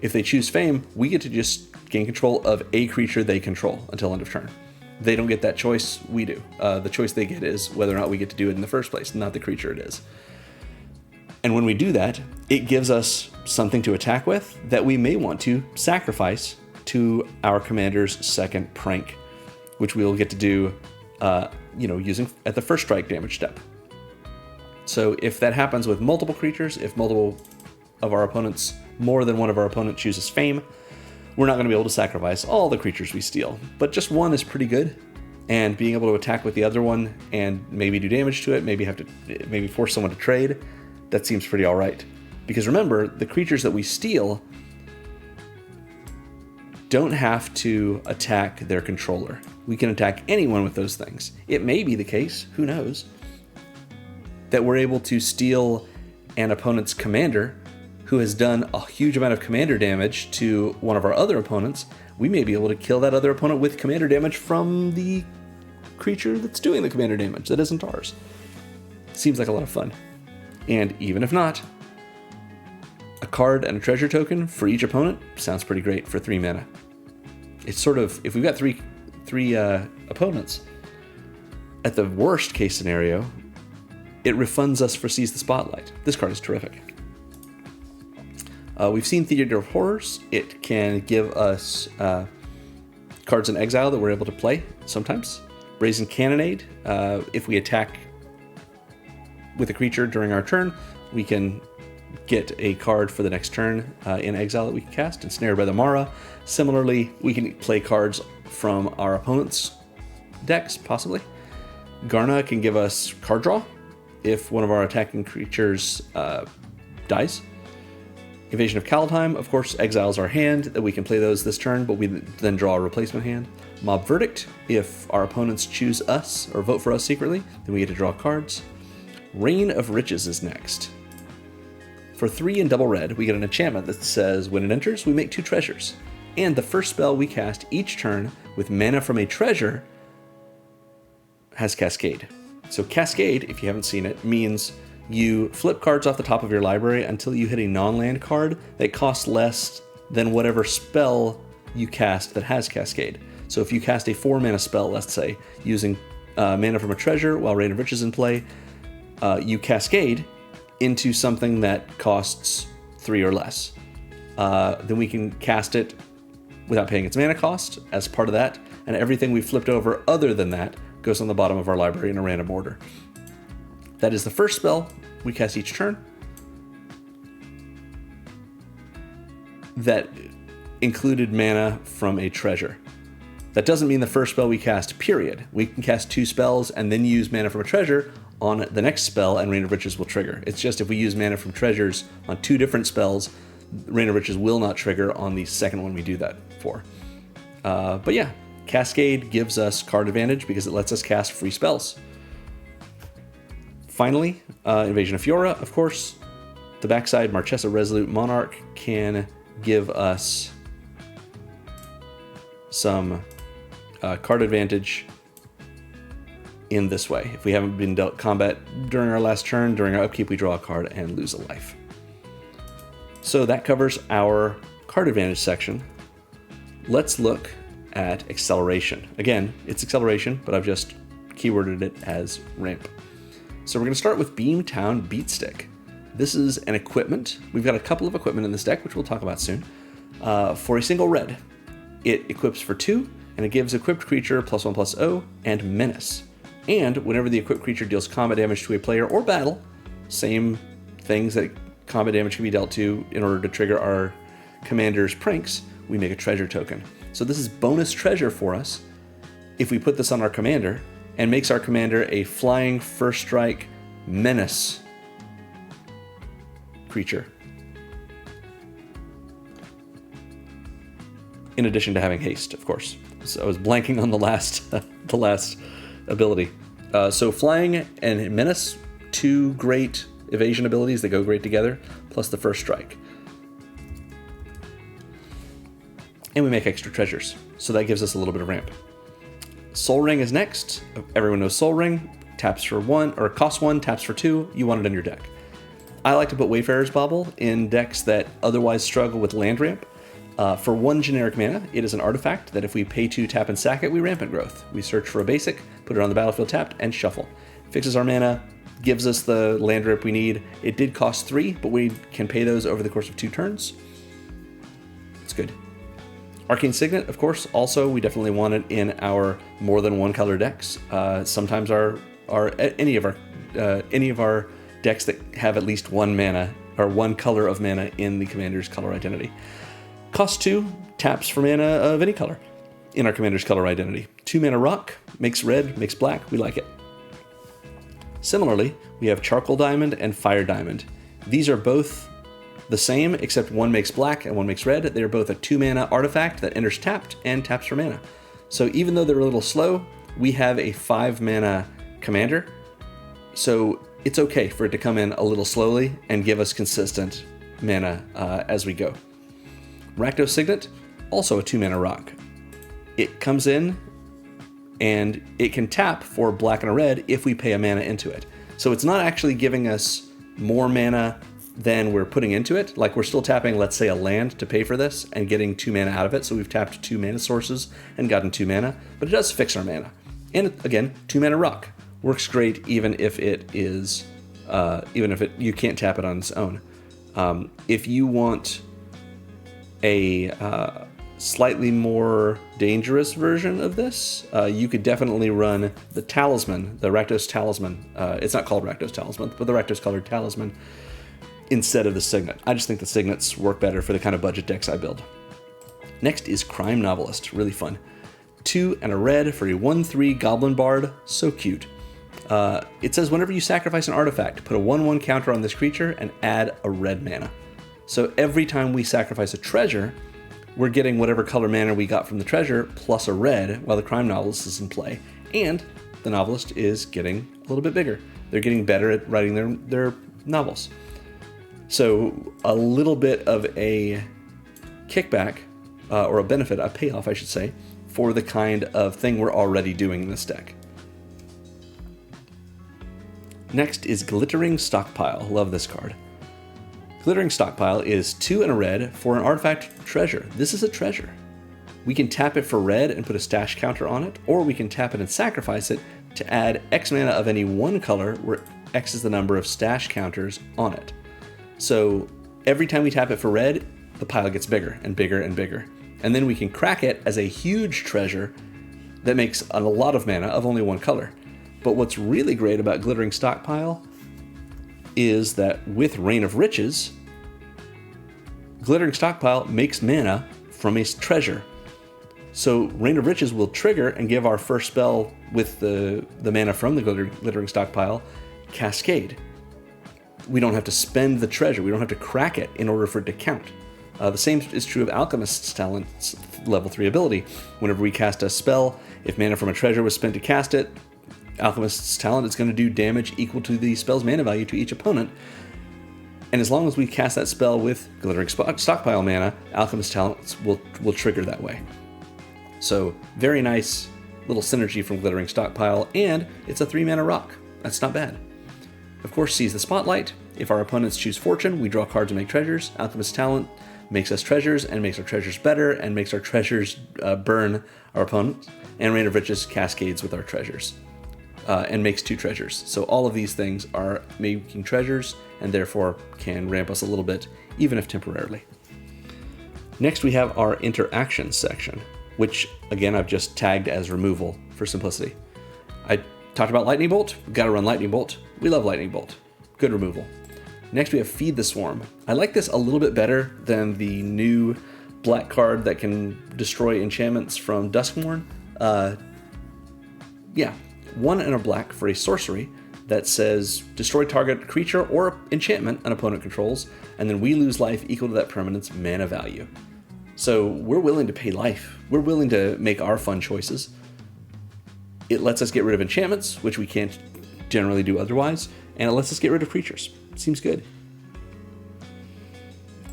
If they choose Fame, we get to just gain control of a creature they control until end of turn. They don't get that choice, we do. The choice they get is whether or not we get to do it in the first place, not the creature it is. And when we do that, it gives us something to attack with that we may want to sacrifice to our commander's second prank, which we'll get to do using at the first strike damage step. So if that happens with multiple creatures, if multiple of our opponents, more than one of our opponents chooses Fame, we're not going to be able to sacrifice all the creatures we steal. But just one is pretty good, and being able to attack with the other one and maybe do damage to it, maybe force someone to trade, that seems pretty all right. Because remember, the creatures that we steal don't have to attack their controller. We can attack anyone with those things. It may be the case, who knows, that we're able to steal an opponent's commander who has done a huge amount of commander damage to one of our other opponents. We may be able to kill that other opponent with commander damage from the creature that's doing the commander damage that isn't ours. Seems like a lot of fun. And even if not, a card and a treasure token for each opponent sounds pretty great for 3 mana. It's sort of, if we've got three opponents, at the worst case scenario, it refunds us for Seize the Spotlight. This card is terrific. We've seen Theater of Horrors. It can give us cards in exile that we're able to play sometimes. Brazen Cannonade, if we attack with a creature during our turn, we can get a card for the next turn in exile that we can cast. Ensnared by the Mara. Similarly, we can play cards from our opponent's decks, possibly. Garna can give us card draw if one of our attacking creatures dies. Invasion of Kaldheim, of course, exiles our hand, that we can play those this turn, but we then draw a replacement hand. Mob Verdict, if our opponents choose us or vote for us secretly, then we get to draw cards. Reign of Riches is next. For 3 and double red, we get an enchantment that says when it enters, we make 2 treasures. And the first spell we cast each turn with mana from a treasure has Cascade. So Cascade, if you haven't seen it, means you flip cards off the top of your library until you hit a non-land card that costs less than whatever spell you cast that has Cascade. So if you cast a 4 mana spell, let's say, using mana from a treasure while Reign of Riches is in play, you Cascade into something that costs 3 or less. Then we can cast it without paying its mana cost as part of that, and everything we flipped over other than that goes on the bottom of our library in a random order. That is the first spell we cast each turn that included mana from a treasure. That doesn't mean the first spell we cast, period. We can cast 2 spells and then use mana from a treasure on the next spell, and Reign of Riches will trigger. It's just if we use mana from treasures on 2 different spells, Reign of Riches will not trigger on the second one we do that for. But yeah, Cascade gives us card advantage because it lets us cast free spells. Finally, Invasion of Fiora, of course. The backside, Marchesa Resolute Monarch can give us some card advantage in this way. If we haven't been dealt combat during our last turn, during our upkeep, we draw a card and lose a life. So that covers our card advantage section. Let's look at acceleration. Again, it's acceleration, but I've just keyworded it as ramp. So we're going to start with Beamtown Beatstick. This is an equipment. We've got a couple of equipment in this deck, which we'll talk about soon. For a single red, it equips for 2, and it gives equipped creature +1/+0 and Menace. And whenever the equipped creature deals combat damage to a player or battle, same things that combat damage can be dealt to in order to trigger our commander's pranks, we make a treasure token. So this is bonus treasure for us if we put this on our commander, and makes our commander a flying first strike menace creature. In addition to having haste, of course. So I was blanking on the last the last ability. So flying and menace, 2 great evasion abilities that go great together, plus the first strike. And we make extra treasures, so that gives us a little bit of ramp. Soul Ring is next. Everyone knows Soul Ring. Taps for 1, or costs 1, taps for 2. You want it in your deck. I like to put Wayfarer's Bauble in decks that otherwise struggle with land ramp. For 1 generic mana, it is an artifact that if we pay 2, tap and sack it, we ramp it growth. We search for a basic, put it on the battlefield tapped, and shuffle. Fixes our mana, gives us the land ramp we need. It did cost 3, but we can pay those over the course of 2 turns. It's good. Arcane Signet, of course, also we definitely want it in our more than 1 color decks. Sometimes any of our decks that have at least 1 mana or 1 color of mana in the commander's color identity. Cost 2, taps for mana of any color in our commander's color identity. 2 mana rock, makes red, makes black, we like it. Similarly, we have Charcoal Diamond and Fire Diamond. These are both the same, except one makes black and one makes red. They are both a 2 mana artifact that enters tapped and taps for mana. So even though they're a little slow, we have a 5 mana commander. So it's okay for it to come in a little slowly and give us consistent mana as we go. Rakdos Signet, also a 2 mana rock. It comes in and it can tap for black and a red if we pay a mana into it. So it's not actually giving us more mana than we're putting into it. Like we're still tapping, let's say, a land to pay for this and getting 2 mana out of it. So we've tapped 2 mana sources and gotten 2 mana, but it does fix our mana. And again, 2 mana rock works great even if it is, you can't tap it on its own. If you want a slightly more dangerous version of this, you could definitely run the Talisman, the Rakdos Talisman. It's not called Rakdos Talisman, but the Rakdos colored Talisman instead of the Signet. I just think the Signets work better for the kind of budget decks I build. Next is Crime Novelist, really fun. 2 and a red for a 1/3 Goblin Bard, so cute. It says whenever you sacrifice an artifact, put a 1/1 counter on this creature and add a red mana. So every time we sacrifice a treasure, we're getting whatever color mana we got from the treasure plus a red while the Crime Novelist is in play. And the Novelist is getting a little bit bigger. They're getting better at writing their novels. So a little bit of a kickback, or a benefit, a payoff I should say, for the kind of thing we're already doing in this deck. Next is Glittering Stockpile. Love this card. Glittering Stockpile is 2 and a red for an artifact treasure. This is a treasure. We can tap it for red and put a stash counter on it, or we can tap it and sacrifice it to add X mana of any 1 color where X is the number of stash counters on it. So every time we tap it for red, the pile gets bigger and bigger and bigger. And then we can crack it as a huge treasure that makes a lot of mana of only 1 color. But what's really great about Glittering Stockpile is that with Reign of Riches, Glittering Stockpile makes mana from a treasure. So Reign of Riches will trigger and give our first spell with the mana from the Glittering Stockpile Cascade. We don't have to spend the treasure. We don't have to crack it in order for it to count. The same is true of Alchemist's Talent's level 3 ability. Whenever we cast a spell, if mana from a treasure was spent to cast it, Alchemist's Talent is going to do damage equal to the spell's mana value to each opponent. And as long as we cast that spell with Glittering Stockpile mana, Alchemist's Talent will trigger that way. So very nice little synergy from Glittering Stockpile, and it's a 3 mana rock. That's not bad. Of course, Seize the Spotlight. If our opponents choose Fortune, we draw cards and make treasures. Alchemist's Talent makes us treasures and makes our treasures better and makes our treasures burn our opponents. And Reign of Riches cascades with our treasures and makes 2 treasures. So all of these things are making treasures and therefore can ramp us a little bit, even if temporarily. Next, we have our interactions section, which again I've just tagged as removal for simplicity. I talked about Lightning Bolt. We've got to run Lightning Bolt. We love Lightning Bolt. Good removal. Next we have Feed the Swarm. I like this a little bit better than the new black card that can destroy enchantments from Duskmourn. 1 and a black for a sorcery that says destroy target creature or enchantment an opponent controls, and then we lose life equal to that permanent's mana value. So we're willing to pay life. We're willing to make our fun choices. It lets us get rid of enchantments, which we can't generally do otherwise, and it lets us get rid of creatures. Seems good.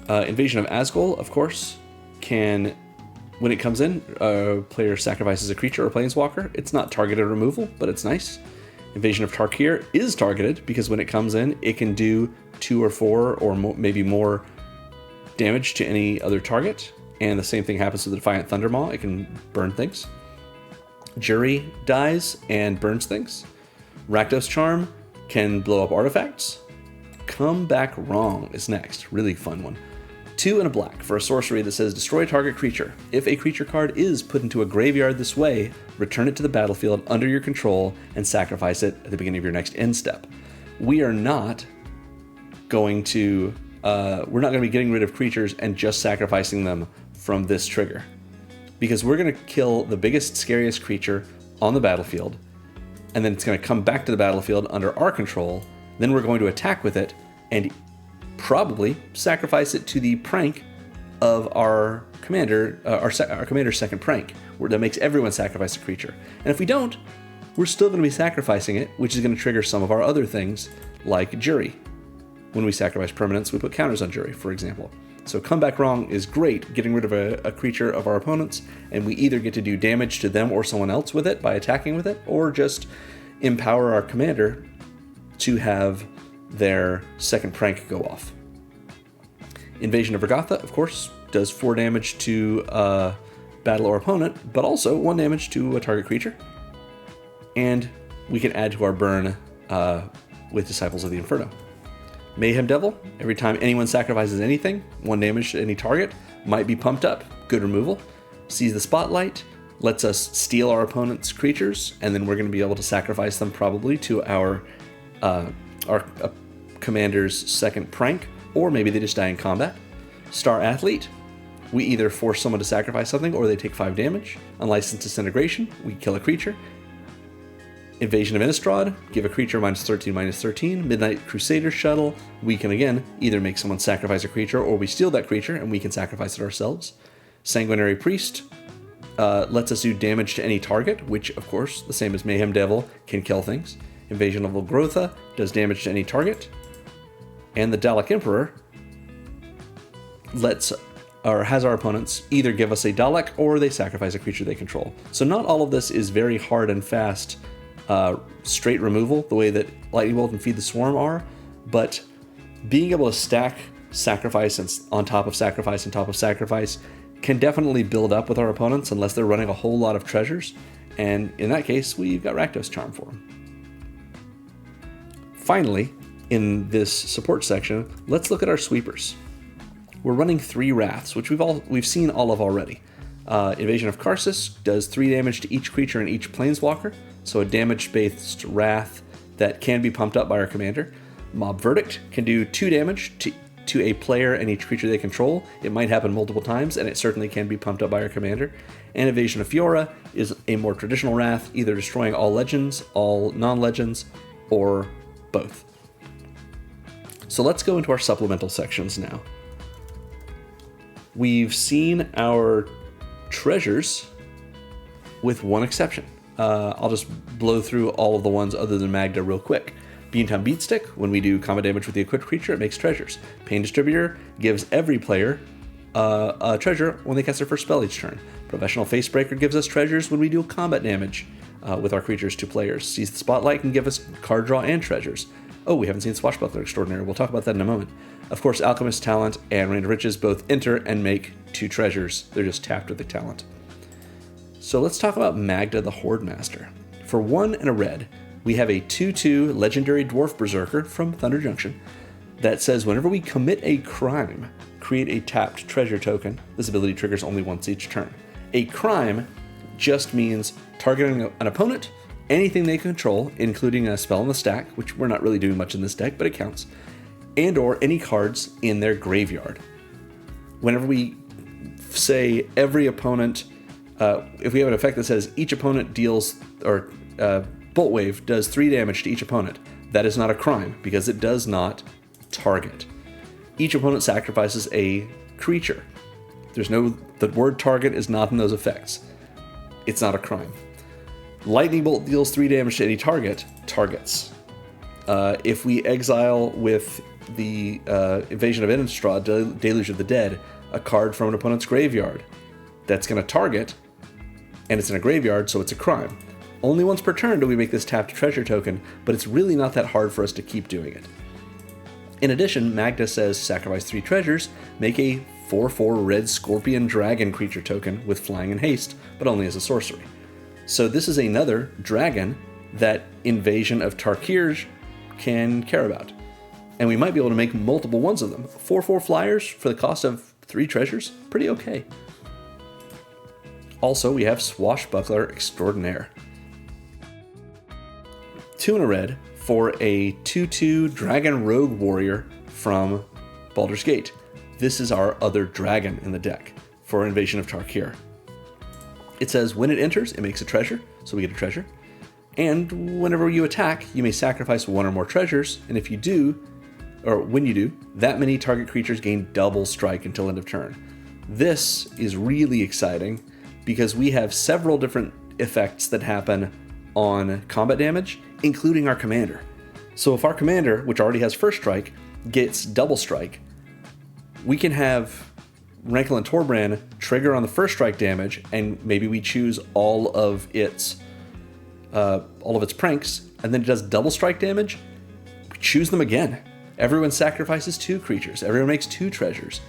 Invasion of Asgol, of course, can, when it comes in, a player sacrifices a creature or planeswalker. It's not targeted removal, but it's nice. Invasion of Tarkir is targeted because when it comes in, it can do 2 or 4 or maybe more damage to any other target. And the same thing happens to the Defiant Thundermaw. It can burn things. Jury dies and burns things. Rakdos Charm can blow up artifacts. Come Back Wrong is next. Really fun one. 2 and a black for a sorcery that says destroy target creature. If a creature card is put into a graveyard this way, return it to the battlefield under your control and sacrifice it at the beginning of your next end step. We are not going to be getting rid of creatures and just sacrificing them from this trigger, because we're going to kill the biggest, scariest creature on the battlefield, and then it's going to come back to the battlefield under our control. Then we're going to attack with it and probably sacrifice it to the prank of our commander, our commander's second prank, where that makes everyone sacrifice a creature. And if we don't, we're still going to be sacrificing it, which is going to trigger some of our other things, like Jury. When we sacrifice permanents, we put counters on Jury, for example. So Come Back Wrong is great, getting rid of a creature of our opponents, and we either get to do damage to them or someone else with it by attacking with it, or just empower our commander to have their second prank go off. Invasion of Regatha, of course, does 4 damage to battle or opponent, but also 1 damage to a target creature. And we can add to our burn with Disciples of the Inferno. Mayhem Devil, every time anyone sacrifices anything, 1 damage to any target, might be pumped up. Good removal. Sees the Spotlight, lets us steal our opponent's creatures, and then we're going to be able to sacrifice them probably to our commander's second prank, or maybe they just die in combat. Star Athlete, we either force someone to sacrifice something or they take 5 damage. Unlicensed Disintegration, we kill a creature. Invasion of Innistrad, give a creature -13/-13. Midnight Crusader Shuttle, we can again either make someone sacrifice a creature or we steal that creature and we can sacrifice it ourselves. Sanguinary Priest lets us do damage to any target, which of course, the same as Mayhem Devil, can kill things. Invasion of Volgrotha does damage to any target. And the Dalek Emperor has our opponents either give us a Dalek or they sacrifice a creature they control. So not all of this is very hard and fast straight removal, the way that Lightning Bolt and Feed the Swarm are, but being able to stack sacrifice and on top of sacrifice and top of sacrifice can definitely build up with our opponents unless they're running a whole lot of treasures, and in that case, we've got Rakdos Charm for them. Finally, in this support section, let's look at our sweepers. We're running 3 Wraths, which we've seen all of already. Invasion of Karsus does 3 damage to each creature and each planeswalker, so a damage-based Wrath that can be pumped up by our commander. Mob Verdict can do 2 damage to a player and each creature they control. It might happen multiple times, and it certainly can be pumped up by our commander. And Invasion of Fiora is a more traditional Wrath, either destroying all legends, all non-legends, or both. So let's go into our supplemental sections now. We've seen our treasures with one exception. I'll just blow through all of the ones other than Magda real quick. Beantown Beatstick, when we do combat damage with the equipped creature, it makes treasures. Pain Distributor gives every player a treasure when they cast their first spell each turn. Professional Facebreaker gives us treasures when we do combat damage with our creatures to players. Seize the Spotlight can give us card draw and treasures. Oh, we haven't seen Swashbuckler Extraordinary. We'll talk about that in a moment. Of course, Alchemist Talent and Rain of Riches both enter and make 2 treasures. They're just tapped with the talent. So let's talk about Magda the Horde Master. For 1 and a red, we have a 2/2 Legendary Dwarf Berserker from Thunder Junction that says whenever we commit a crime, create a tapped treasure token. This ability triggers only once each turn. A crime just means targeting an opponent, anything they control, including a spell in the stack, which we're not really doing much in this deck, but it counts, and or any cards in their graveyard. Whenever we say every opponent, if we have an effect that says each opponent deals, or Bolt Wave does 3 damage to each opponent, that is not a crime because it does not target. Each opponent sacrifices a creature. The word target is not in those effects. It's not a crime. Lightning Bolt deals 3 damage to any targets. If we exile with the Invasion of Innistrad, Deluge of the Dead, a card from an opponent's graveyard, that's going to target, and it's in a graveyard, so it's a crime. Only once per turn do we make this tapped treasure token, but it's really not that hard for us to keep doing it. In addition, Magda says sacrifice 3 treasures, make a 4/4 red scorpion dragon creature token with flying and haste, but only as a sorcery. So this is another dragon that Invasion of Tarkir can care about. And we might be able to make multiple ones of them. 4/4 flyers for the cost of 3 treasures, pretty okay. Also, we have Swashbuckler Extraordinaire. 2 and a red for a 2/2 Dragon Rogue Warrior from Baldur's Gate. This is our other dragon in the deck for Invasion of Tarkir. It says when it enters, it makes a treasure, so we get a treasure. And whenever you attack, you may sacrifice 1 or more treasures, and if you do, or when you do, that many target creatures gain double strike until end of turn. This is really exciting because we have several different effects that happen on combat damage, including our commander. So if our commander, which already has first strike, gets double strike, we can have Rankle and Torbran trigger on the first strike damage, and maybe we choose all of its pranks, and then it does double strike damage. We choose them again. Everyone sacrifices 2 creatures. Everyone makes 2 treasures.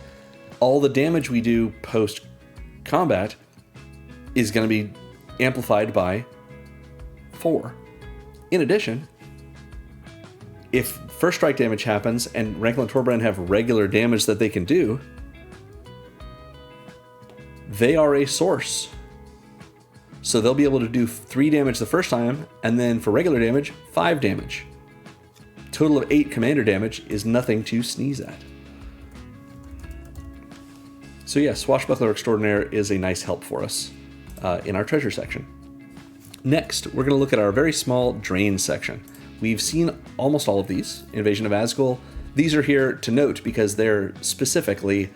All the damage we do post combat is going to be amplified by 4. In addition, if first strike damage happens and Rankle and Torbran have regular damage that they can do, they are a source. So they'll be able to do 3 damage the first time, and then for regular damage, 5 damage. Total of 8 commander damage is nothing to sneeze at. So yeah, Swashbuckler Extraordinaire is a nice help for us in our treasure section. Next, we're going to look at our very small drain section. We've seen almost all of these. Invasion of Azgul. These are here to note because they're specifically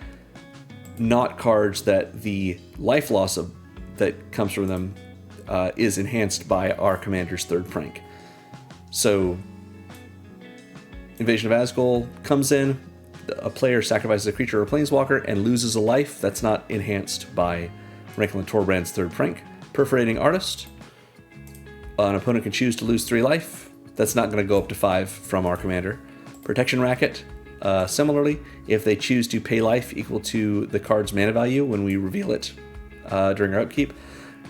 not cards that the life loss that comes from them is enhanced by our commander's 3rd prank. So, Invasion of Azgul comes in, a player sacrifices a creature or a planeswalker and loses a life. That's not enhanced by Rankle and Torbran's 3rd prank. Perforating Artist. An opponent can choose to lose 3 life. That's not going to go up to 5 from our commander. Protection Racket. Similarly, if they choose to pay life equal to the card's mana value when we reveal it during our upkeep,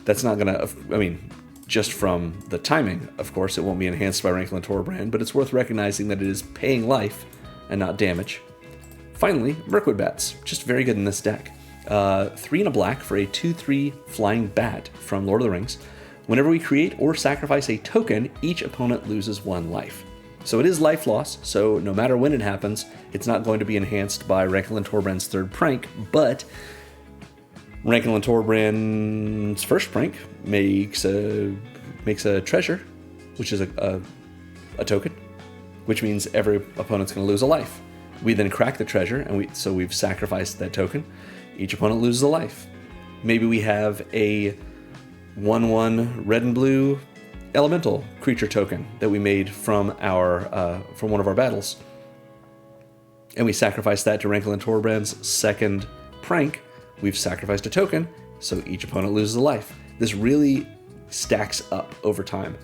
that's not going to, just from the timing, of course, it won't be enhanced by Rankle and Torbran, but it's worth recognizing that it is paying life and not damage. Finally, Mirkwood Bats, just very good in this deck. 3 and a black for a 2/3 flying bat from Lord of the Rings. Whenever we create or sacrifice a token, each opponent loses 1 life. So it is life loss, so no matter when it happens, it's not going to be enhanced by Rankle and Torbran's 3rd prank, but Rankle and Torbran's 1st prank makes a treasure, which is a token, which means every opponent's going to lose a life. We then crack the treasure, and we've sacrificed that token. Each opponent loses a life. Maybe we have a 1/1 red and blue elemental creature token that we made from one of our battles, and we sacrifice that to Rankle and Torbran's 2nd prank. We've sacrificed a token, so each opponent loses a life. This really stacks up over time,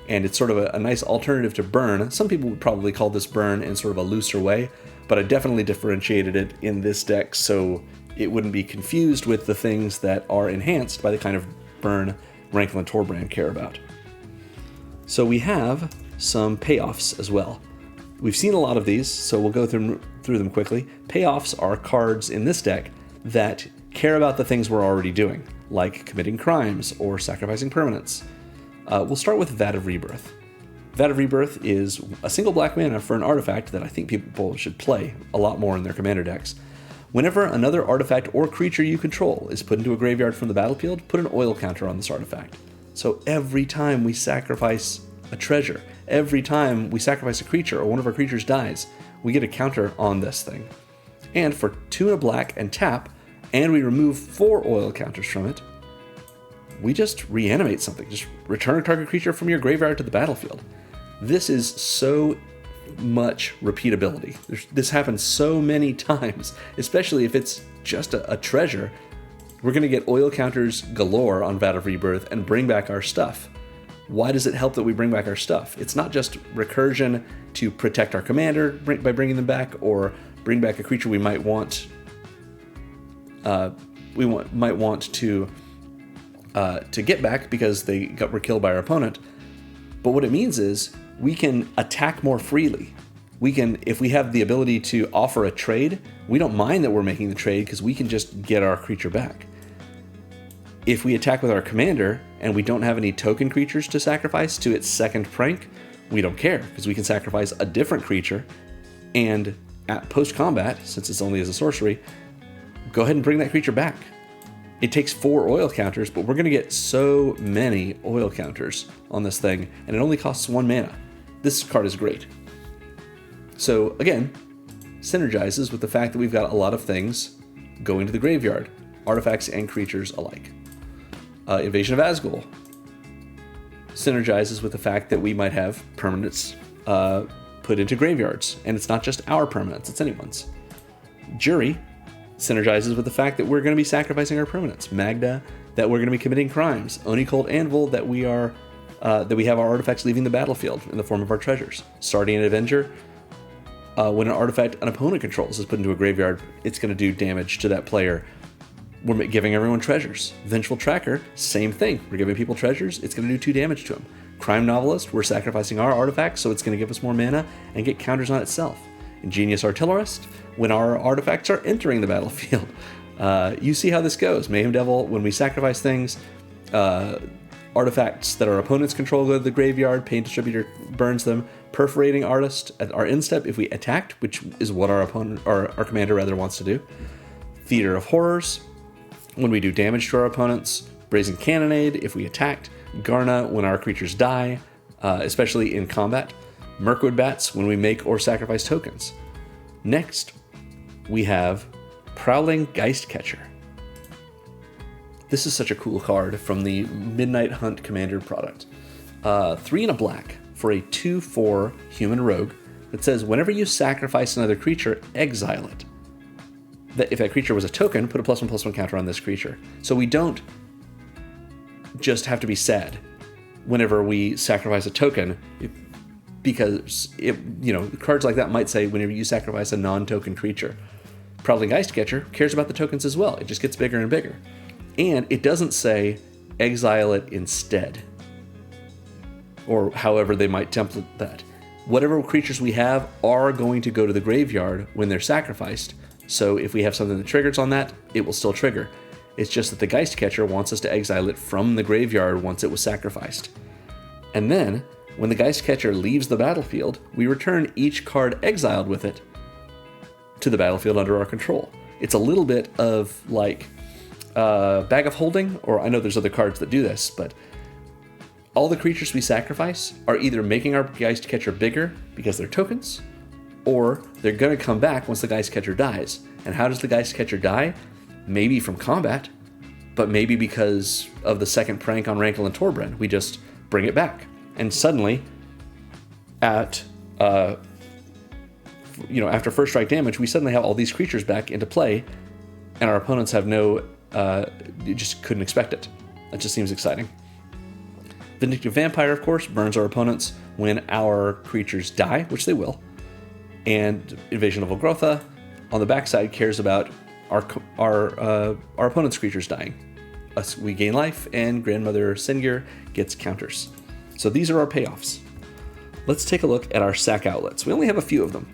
and it's sort of a nice alternative to burn. Some people would probably call this burn in sort of a looser way, but I definitely differentiated it in this deck so it wouldn't be confused with the things that are enhanced by the kind of burn Rankle and Torbran care about. So we have some payoffs as well. We've seen a lot of these, so we'll go through them quickly. Payoffs are cards in this deck that care about the things we're already doing, like committing crimes or sacrificing permanents. We'll start with Vat of Rebirth. Vat of Rebirth is a single black mana for an artifact that I think people should play a lot more in their commander decks. Whenever another artifact or creature you control is put into a graveyard from the battlefield, put an oil counter on this artifact. So every time we sacrifice a treasure, every time we sacrifice a creature or one of our creatures dies, we get a counter on this thing. And for 2 and a black and tap, and we remove 4 oil counters from it, we just reanimate something. Just return a target creature from your graveyard to the battlefield. This is so much repeatability. This happens so many times, especially if it's just a treasure. We're going to get oil counters galore on Vat of Rebirth and bring back our stuff. Why does it help that we bring back our stuff? It's not just recursion to protect our commander by bringing them back, or bring back a creature we might want to get back because were killed by our opponent. But what it means is we can attack more freely. If we have the ability to offer a trade, we don't mind that we're making the trade because we can just get our creature back. If we attack with our commander and we don't have any token creatures to sacrifice to its second prank, we don't care because we can sacrifice a different creature, and at post-combat, since it's only as a sorcery, go ahead and bring that creature back. It takes 4 oil counters, but we're going to get so many oil counters on this thing, and it only costs 1 mana. This card is great. So again, synergizes with the fact that we've got a lot of things going to the graveyard, artifacts and creatures alike. Invasion of Azgul synergizes with the fact that we might have permanents put into graveyards, and it's not just our permanents, it's anyone's. Jury synergizes with the fact that we're going to be sacrificing our permanents. Magda, that we're going to be committing crimes. Oni Cold Anvil, that we have our artifacts leaving the battlefield in the form of our treasures. Sardian Avenger, when an artifact an opponent controls is put into a graveyard, it's going to do damage to that player. We're giving everyone treasures. Vengeful Tracker, same thing. We're giving people treasures, it's going to do 2 damage to them. Crime Novelist, we're sacrificing our artifacts, so it's going to give us more mana and get counters on itself. Ingenious Artillerist, when our artifacts are entering the battlefield. You see how this goes. Mayhem Devil, when we sacrifice things, artifacts that our opponents control go to the graveyard, Pain Distributor burns them. Perforating Artist at our end step if we attacked, which is what our commander rather wants to do. Theater of Horrors, when we do damage to our opponents. Brazen Cannonade if we attacked. Garna when our creatures die, especially in combat. Mirkwood Bats when we make or sacrifice tokens. Next, we have Prowling Geistcatcher. This is such a cool card from the Midnight Hunt Commander product. 3 and a black for a 2/4 human rogue that says whenever you sacrifice another creature, exile it. That if that creature was a token, put a +1/+1 counter on this creature. So we don't just have to be sad whenever we sacrifice a token, because cards like that might say whenever you sacrifice a non-token creature. Prowling Geistcatcher cares about the tokens as well. It just gets bigger and bigger. And it doesn't say exile it instead, or however they might template that. Whatever creatures we have are going to go to the graveyard when they're sacrificed, so if we have something that triggers on that, it will still trigger. It's just that the Geistcatcher wants us to exile it from the graveyard once it was sacrificed. And then, when the Geistcatcher leaves the battlefield, we return each card exiled with it to the battlefield under our control. It's a little bit of like Bag of Holding, or I know there's other cards that do this, but all the creatures we sacrifice are either making our Geistcatcher bigger because they're tokens, or they're going to come back once the Geistcatcher dies. And how does the Geistcatcher die? Maybe from combat, but maybe because of the second prank on Rankle and Torbran. We just bring it back. And suddenly, after first strike damage, we suddenly have all these creatures back into play, and our opponents have you just couldn't expect it. That just seems exciting. Vindictive Vampire, of course, burns our opponents when our creatures die, which they will. And Invasion of Volgrotha, on the backside, cares about our opponent's creatures dying. We gain life, and Grandmother Sengir gets counters. So these are our payoffs. Let's take a look at our sack outlets. We only have a few of them.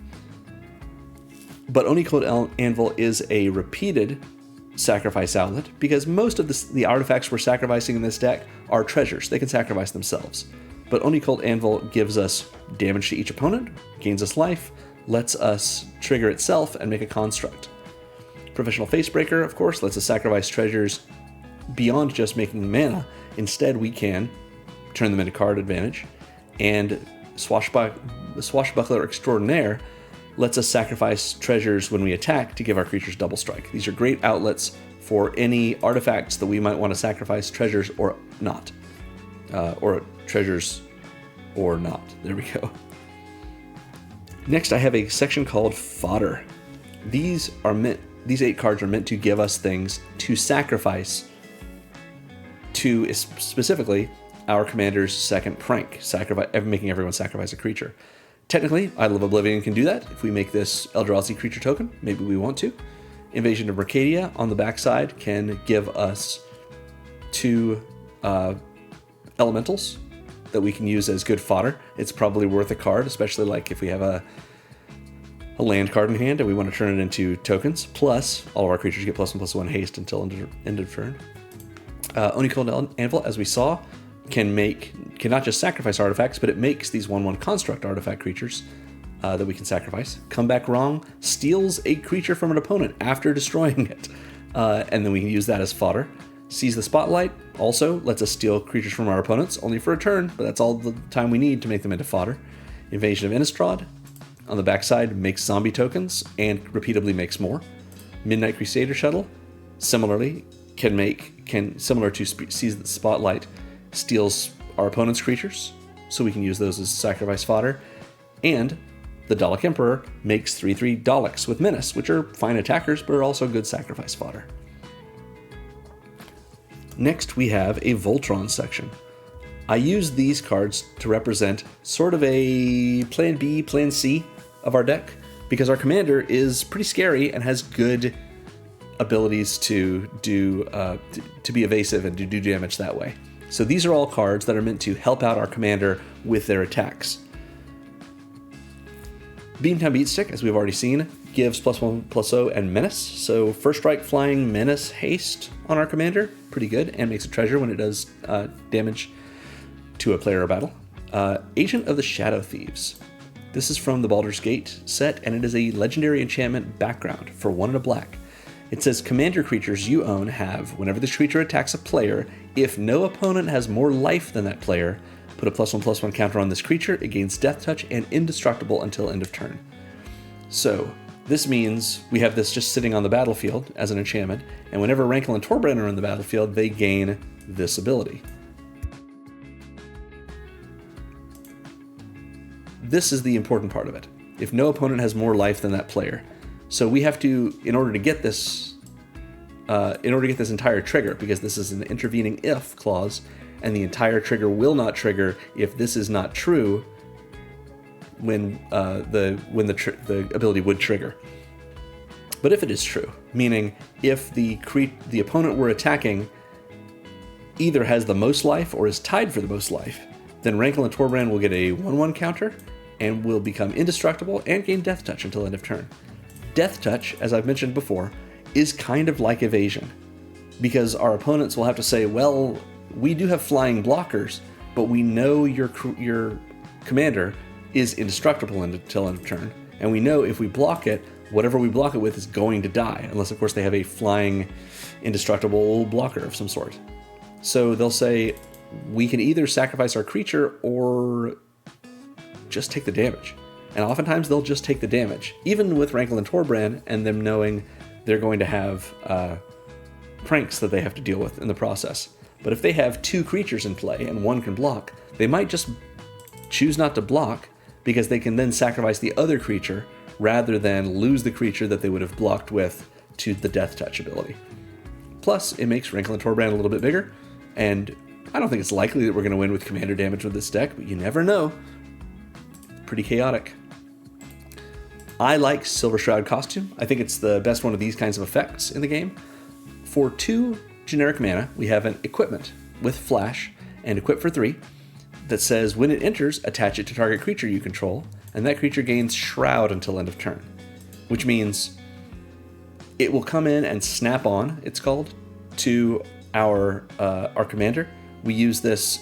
But Oni Cold Anvil is a repeated sacrifice outlet because most of the artifacts we're sacrificing in this deck are treasures. They can sacrifice themselves. But Oni Cold Anvil gives us damage to each opponent, gains us life, lets us trigger itself and make a construct. Professional Facebreaker, of course, lets us sacrifice treasures beyond just making mana. Instead, we can turn them into card advantage. And Swashbuckler Extraordinaire lets us sacrifice treasures when we attack to give our creatures double strike. These are great outlets for any artifacts that we might want to sacrifice, treasures or not. Or treasures or not. There we go. Next, I have a section called Fodder. These 8 cards are meant to give us things to sacrifice to specifically our commander's second prank, making everyone sacrifice a creature. Technically, Idol of Oblivion can do that. If we make this Eldrazi creature token, maybe we want to. Invasion of Mercadia on the backside can give us 2 elementals that we can use as good fodder. It's probably worth a card, especially like if we have a land card in hand and we want to turn it into tokens. Plus, all of our creatures get +1/+1 haste until end of turn. Oni-Cold Anvil, as we saw, can not just sacrifice artifacts, but it makes these 1/1 construct artifact creatures that we can sacrifice. Come Back Wrong steals a creature from an opponent after destroying it, and then we can use that as fodder. Seize the Spotlight also lets us steal creatures from our opponents, only for a turn, but that's all the time we need to make them into fodder. Invasion of Innistrad on the backside makes zombie tokens and repeatedly makes more. Midnight Crusader Shuttle similarly similar to Seize the Spotlight, steals our opponent's creatures, so we can use those as sacrifice fodder. And the Dalek Emperor makes 3/3 Daleks with Menace, which are fine attackers, but are also good sacrifice fodder. Next, we have a Voltron section. I use these cards to represent sort of a plan B, plan C of our deck, because our commander is pretty scary and has good abilities to be evasive and to do damage that way. So these are all cards that are meant to help out our commander with their attacks. Beamtown Beatstick, as we've already seen, gives +1/+0 and Menace. So First Strike, Flying, Menace, Haste on our commander, pretty good, and makes a treasure when it does damage to a player or battle. Agent of the Shadow Thieves. This is from the Baldur's Gate set, and it is a legendary enchantment background for 1 and a black. It says commander creatures you own have, whenever this creature attacks a player, if no opponent has more life than that player, put a +1/+1 counter on this creature. It gains Death Touch and indestructible until end of turn. So this means we have this just sitting on the battlefield as an enchantment, and whenever Rankle and Torbran are in the battlefield, they gain this ability. This is the important part of it. If no opponent has more life than that player. So we have to, in order to get this entire trigger, because this is an intervening if clause, and the entire trigger will not trigger if this is not true when the ability would trigger. But if it is true, meaning if the opponent we're attacking either has the most life or is tied for the most life, then Rankle and Torbran will get a 1/1 counter and will become indestructible and gain Death Touch until end of turn. Death Touch, as I've mentioned before, is kind of like evasion, because our opponents will have to say, well, we do have flying blockers, but we know your commander is indestructible until end of turn, and we know if we block it, whatever we block it with is going to die, unless of course they have a flying indestructible blocker of some sort. So they'll say, we can either sacrifice our creature or just take the damage. And oftentimes they'll just take the damage, even with Rankle and Torbran and them knowing they're going to have pranks that they have to deal with in the process. But if they have 2 creatures in play and 1 can block, they might just choose not to block because they can then sacrifice the other creature rather than lose the creature that they would have blocked with to the Death Touch ability. Plus, it makes Rankle and Torbran a little bit bigger, and I don't think it's likely that we're going to win with commander damage with this deck, but you never know. Pretty chaotic. I like Silver Shroud Costume. I think it's the best one of these kinds of effects in the game. For 2 generic mana, we have an equipment with Flash and Equip for 3 that says when it enters, attach it to target creature you control, and that creature gains Shroud until end of turn, which means it will come in and snap on, it's called, to our commander. We use this,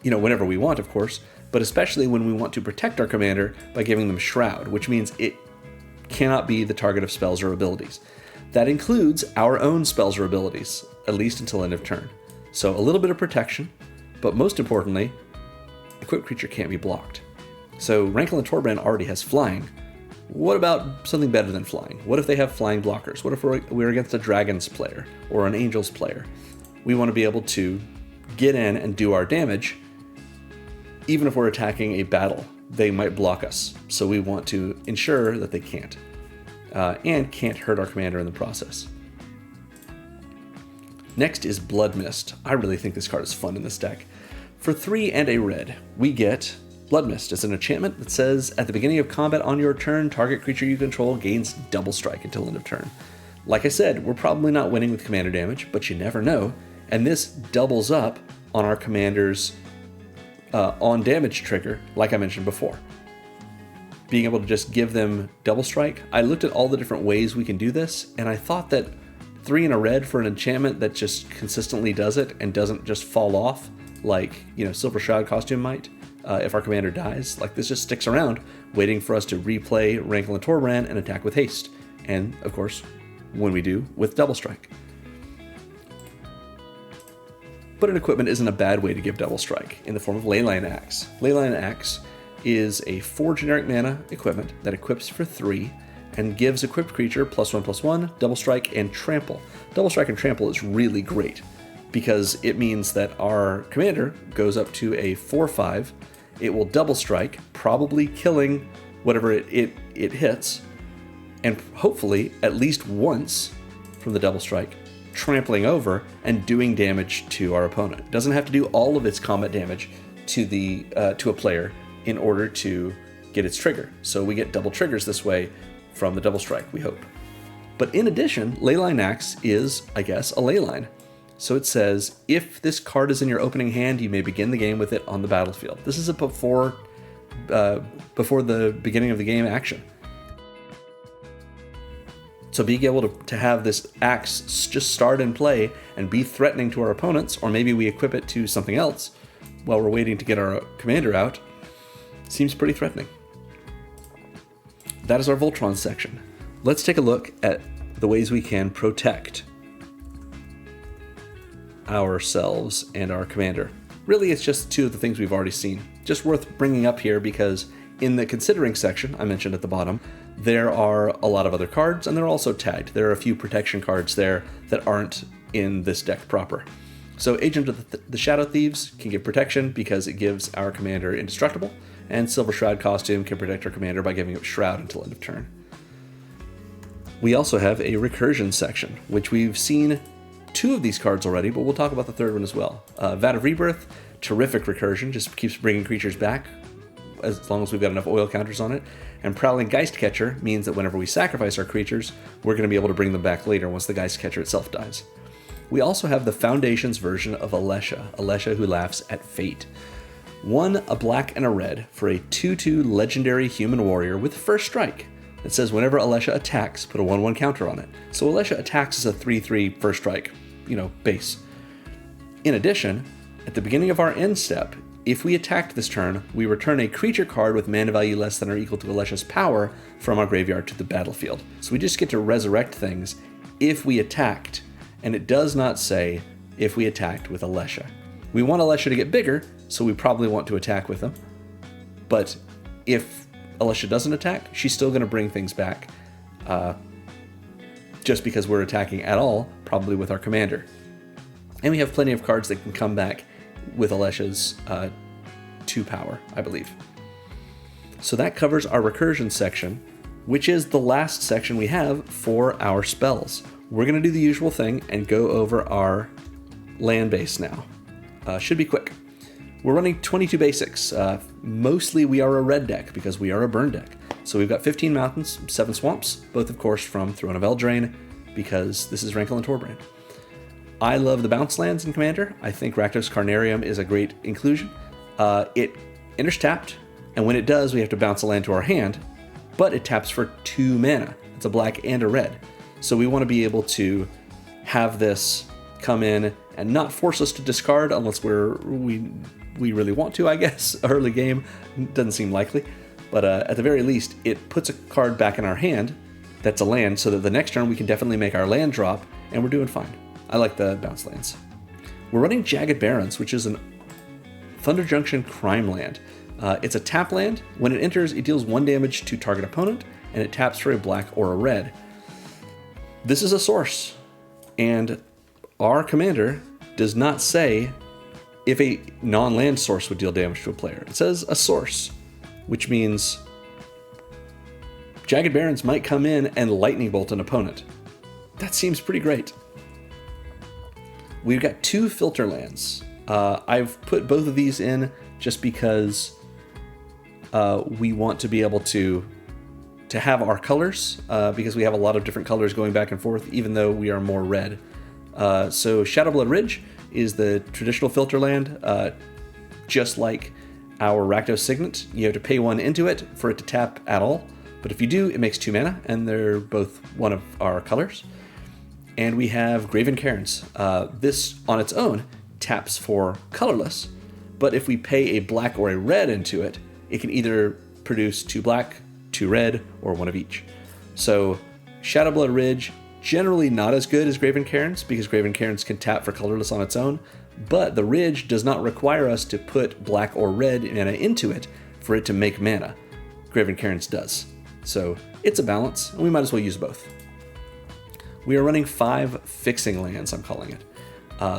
whenever we want, of course, but especially when we want to protect our commander by giving them Shroud, which means it cannot be the target of spells or abilities. That includes our own spells or abilities, at least until end of turn. So a little bit of protection, but most importantly, equipped creature can't be blocked. So Rankle and Torbran already has flying, What about something better than flying? What if they have flying blockers? What if we're against a Dragons player or an Angels player? We want to be able to get in and do our damage, even if we're attacking a battle. They might block us, so we want to ensure that they can't, and can't hurt our commander in the process. Next is Blood Mist. I really think this card is fun in this deck. For 3 and a red, we get Blood Mist. It's an enchantment that says, at the beginning of combat on your turn, target creature you control gains double strike until end of turn. Like I said, we're probably not winning with commander damage, but you never know, and this doubles up on our commander's on damage trigger, like I mentioned before. Being able to just give them double strike. I looked at all the different ways we can do this, and I thought that 3 and a red for an enchantment that just consistently does it and doesn't just fall off like, Silver Shroud Costume might, if our commander dies. Like, this just sticks around, waiting for us to replay Rankle and Torbran and attack with haste. And, of course, when we do, with double strike. But an equipment isn't a bad way to give double strike, in the form of Leyline Axe. Leyline Axe is a 4 generic mana equipment that equips for 3 and gives equipped creature +1/+1, double strike, and trample. Double strike and trample is really great because it means that our commander goes up to a 4/5. It will double strike, probably killing whatever it hits, and hopefully at least once from the double strike, trampling over and doing damage to our opponent. It doesn't have to do all of its combat damage to a player in order to get its trigger. So we get double triggers this way from the double strike, we hope. But in addition, Leyline Axe is, I guess, a leyline. So it says, if this card is in your opening hand, you may begin the game with it on the battlefield. This is a before the beginning of the game action. So being able to have this axe just start in play and be threatening to our opponents, or maybe we equip it to something else while we're waiting to get our commander out, seems pretty threatening. That is our Voltron section. Let's take a look at the ways we can protect ourselves and our commander. Really, it's just 2 of the things we've already seen. Just worth bringing up here because in the considering section I mentioned at the bottom, there are a lot of other cards, and they're also tagged. There are a few protection cards there that aren't in this deck proper. So Agent of the Shadow Thieves can give protection because it gives our commander indestructible, and Silver Shroud Costume can protect our commander by giving up Shroud until end of turn. We also have a Recursion section, which we've seen 2 of these cards already, but we'll talk about the 3rd one as well. Vat of Rebirth, terrific Recursion, just keeps bringing creatures back as long as we've got enough oil counters on it. And Prowling Geistcatcher means that whenever we sacrifice our creatures, we're going to be able to bring them back later once the Geistcatcher itself dies. We also have the Foundation's version of Alesha who laughs at fate. 1, a black and a red for a 2/2 legendary human warrior with first strike. It says whenever Alesha attacks, put a 1/1 counter on it. So Alesha attacks as a 3/3 first strike, base. In addition, at the beginning of our end step, if we attacked this turn, we return a creature card with mana value less than or equal to Alesha's power from our graveyard to the battlefield. So we just get to resurrect things if we attacked, and it does not say if we attacked with Alesha. We want Alesha to get bigger, so we probably want to attack with them. But if Alesha doesn't attack, she's still going to bring things back, just because we're attacking at all, probably with our commander. And we have plenty of cards that can come back with Alesha's 2 power, I believe. So that covers our Recursion section, which is the last section we have for our spells. We're going to do the usual thing and go over our land base now. Should be quick. We're running 22 basics. Mostly we are a red deck because we are a burn deck. So we've got 15 mountains, 7 swamps, both of course from Throne of Eldraine, because this is Rankle and Torbran. I love the bounce lands in Commander. I think Rakdos Carnarium is a great inclusion. It enters tapped, and when it does, we have to bounce a land to our hand, but it taps for 2 mana. It's a black and a red. So we want to be able to have this come in and not force us to discard unless we really want to, I guess. Early game doesn't seem likely, but at the very least, it puts a card back in our hand that's a land, so that the next turn we can definitely make our land drop, and we're doing fine. I like the bounce lands. We're running Jagged Barrens, which is an Thunder Junction crime land. It's a tap land. When it enters, it deals 1 damage to target opponent, and it taps for a black or a red. This is a source, and our commander does not say if a non-land source would deal damage to a player. It says a source, which means Jagged Barons might come in and lightning bolt an opponent. That seems pretty great. We've got 2 filter lands. I've put both of these in just because we want to be able to have our colors, because we have a lot of different colors going back and forth, even though we are more red. So Shadowblood Ridge is the traditional filter land, just like our Rakdos Signet. You have to pay 1 into it for it to tap at all, but if you do, it makes 2 mana, and they're both one of our colors. And we have Graven Cairns. This on its own taps for colorless, but if we pay a black or a red into it, it can either produce 2 black, 2 red, or 1 of each. So Shadowblood Ridge, generally not as good as Graven Cairns, because Graven Cairns can tap for colorless on its own, but the Ridge does not require us to put black or red mana into it for it to make mana. Graven Cairns does. So it's a balance, and we might as well use both. We are running 5 fixing lands, I'm calling it.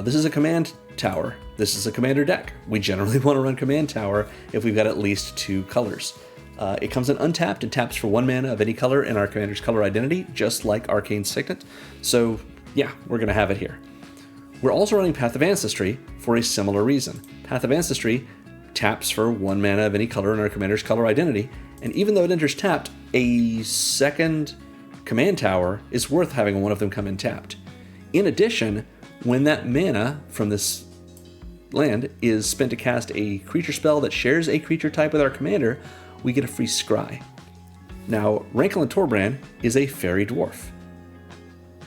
This is a command tower. This is a commander deck. We generally want to run command tower if we've got at least 2 colors. It comes in untapped and taps for 1 mana of any color in our commander's color identity, just like Arcane Signet. So yeah, we're going to have it here. We're also running Path of Ancestry for a similar reason. Path of Ancestry taps for 1 mana of any color in our commander's color identity, and even though it enters tapped, a second command tower is worth having one of them come in tapped. In addition, when that mana from this land is spent to cast a creature spell that shares a creature type with our commander, we get a free scry. Now, Rankle and Torbran is a fairy dwarf.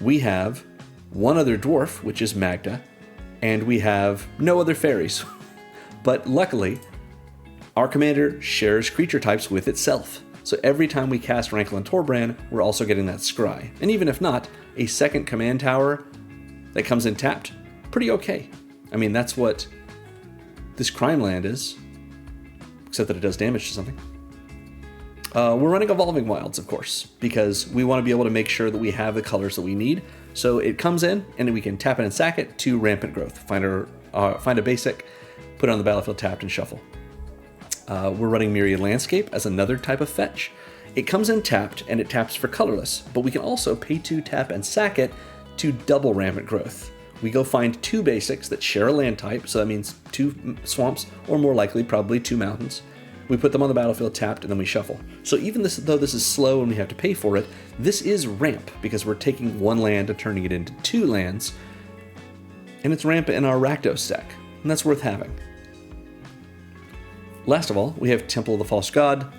We have 1 other dwarf, which is Magda, and we have no other fairies. But luckily, our commander shares creature types with itself. So every time we cast Rankle and Torbran, we're also getting that scry. And even if not, a second command tower that comes in tapped, pretty okay. I mean, that's what this crime land is, except that it does damage to something. We're running Evolving Wilds, of course, because we want to be able to make sure that we have the colors that we need. So it comes in, and we can tap it and sack it to Rampant Growth. Find a basic, put it on the battlefield tapped, and shuffle. We're running Myriad Landscape as another type of fetch. It comes in tapped, and it taps for colorless, but we can also pay 2, tap, and sack it to double Rampant Growth. We go find 2 basics that share a land type, so that means 2 swamps, or more likely, probably 2 mountains. We put them on the battlefield tapped, and then we shuffle. So even though this is slow and we have to pay for it, this is ramp, because we're taking 1 land and turning it into 2 lands, and it's ramp in our Rakdos deck, and that's worth having. Last of all, we have Temple of the False God.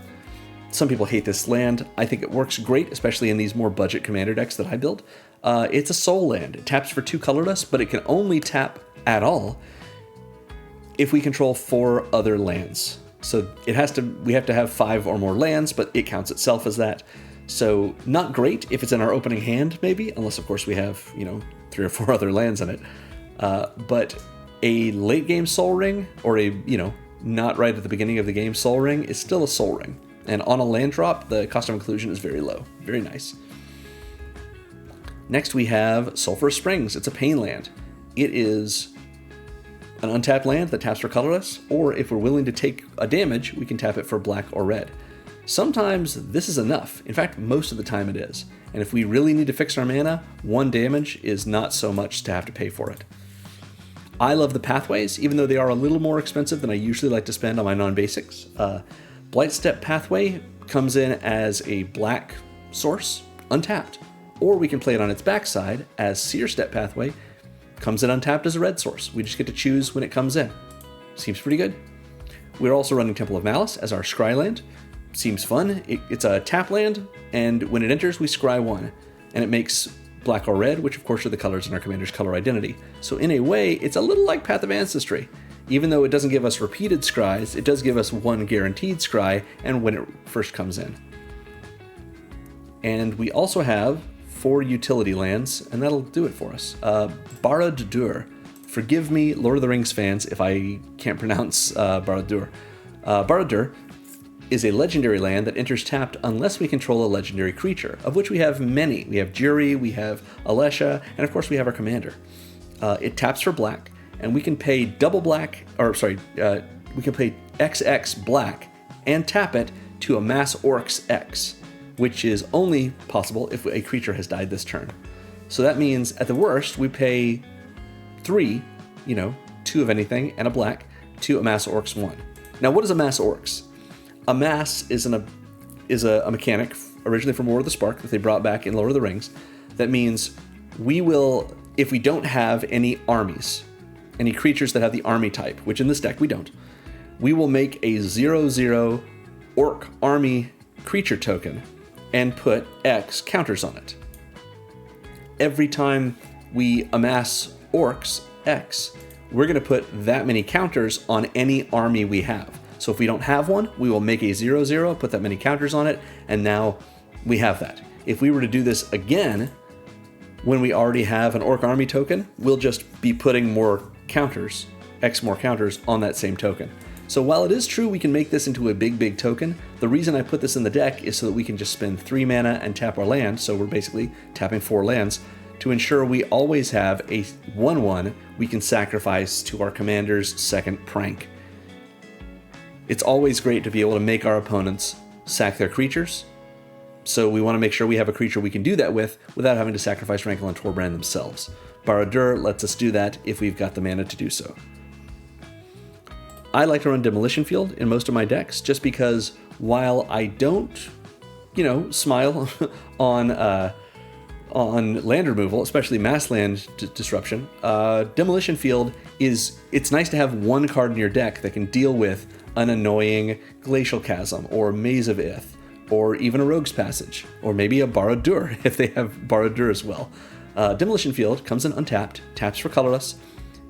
Some people hate this land. I think it works great, especially in these more budget commander decks that I build. It's a soul land. It taps for 2 colorless, but it can only tap at all if we control 4 other lands. So we have to have 5 or more lands, but it counts itself as that. So not great if it's in our opening hand, maybe, unless of course we have, 3 or 4 other lands in it. But a late game Soul Ring, or a, not right at the beginning of the game Soul Ring, is still a Soul Ring. And on a land drop, the cost of inclusion is very low. Very nice. Next we have Sulphurous Springs. It's a pain land. It is an untapped land that taps for colorless, or if we're willing to take a damage, we can tap it for black or red. Sometimes this is enough. In fact, most of the time it is. And if we really need to fix our mana, 1 damage is not so much to have to pay for it. I love the pathways, even though they are a little more expensive than I usually like to spend on my non-basics. Blightstep Pathway comes in as a black source, untapped. Or we can play it on its backside as Seer Step Pathway, comes in untapped as a red source. We just get to choose when it comes in. Seems pretty good. We're also running Temple of Malice as our scry land. Seems fun. It's a tap land, and when it enters, we scry 1. And it makes black or red, which of course are the colors in our commander's color identity. So in a way, it's a little like Path of Ancestry. Even though it doesn't give us repeated scries, it does give us 1 guaranteed scry, and when it first comes in. And we also have 4 utility lands, and that'll do it for us. Barad-dûr. Forgive me, Lord of the Rings fans, if I can't pronounce Barad-dûr. Barad-dûr is a legendary land that enters tapped unless we control a legendary creature, of which we have many. We have Jury, we have Alesha, and of course we have our commander. It taps for black, and we can pay double black, we can pay XX black and tap it to amass Orcs X, which is only possible if a creature has died this turn. So that means at the worst, we pay 3, 2 of anything and a black to amass Orcs 1. Now, what is amass Orcs? Amass is a mechanic originally from War of the Spark that they brought back in Lord of the Rings. That means we will, if we don't have any armies, any creatures that have the army type, which in this deck we don't, we will make a 0/0 Orc army creature token and put X counters on it. Every time we amass Orcs X, we're going to put that many counters on any army we have. So if we don't have one, we will make a 0/0, put that many counters on it, and now we have that. If we were to do this again, when we already have an Orc army token, we'll just be putting more counters, X more counters, on that same token. So while it is true we can make this into a big token, the reason I put this in the deck is so that we can just spend 3 mana and tap our land, so we're basically tapping 4 lands, to ensure we always have a 1/1 we can sacrifice to our commander's second prank. It's always great to be able to make our opponents sack their creatures, so we want to make sure we have a creature we can do that with without having to sacrifice Rankle and Torbran themselves. Barad-dûr lets us do that if we've got the mana to do so. I like to run Demolition Field in most of my decks just because while I don't, smile on land removal, especially mass land disruption, Demolition Field it's nice to have one card in your deck that can deal with an annoying Glacial Chasm or Maze of Ith or even a Rogue's Passage or maybe a Barad-dûr if they have Barad-dûr as well. Demolition Field comes in untapped, taps for colorless,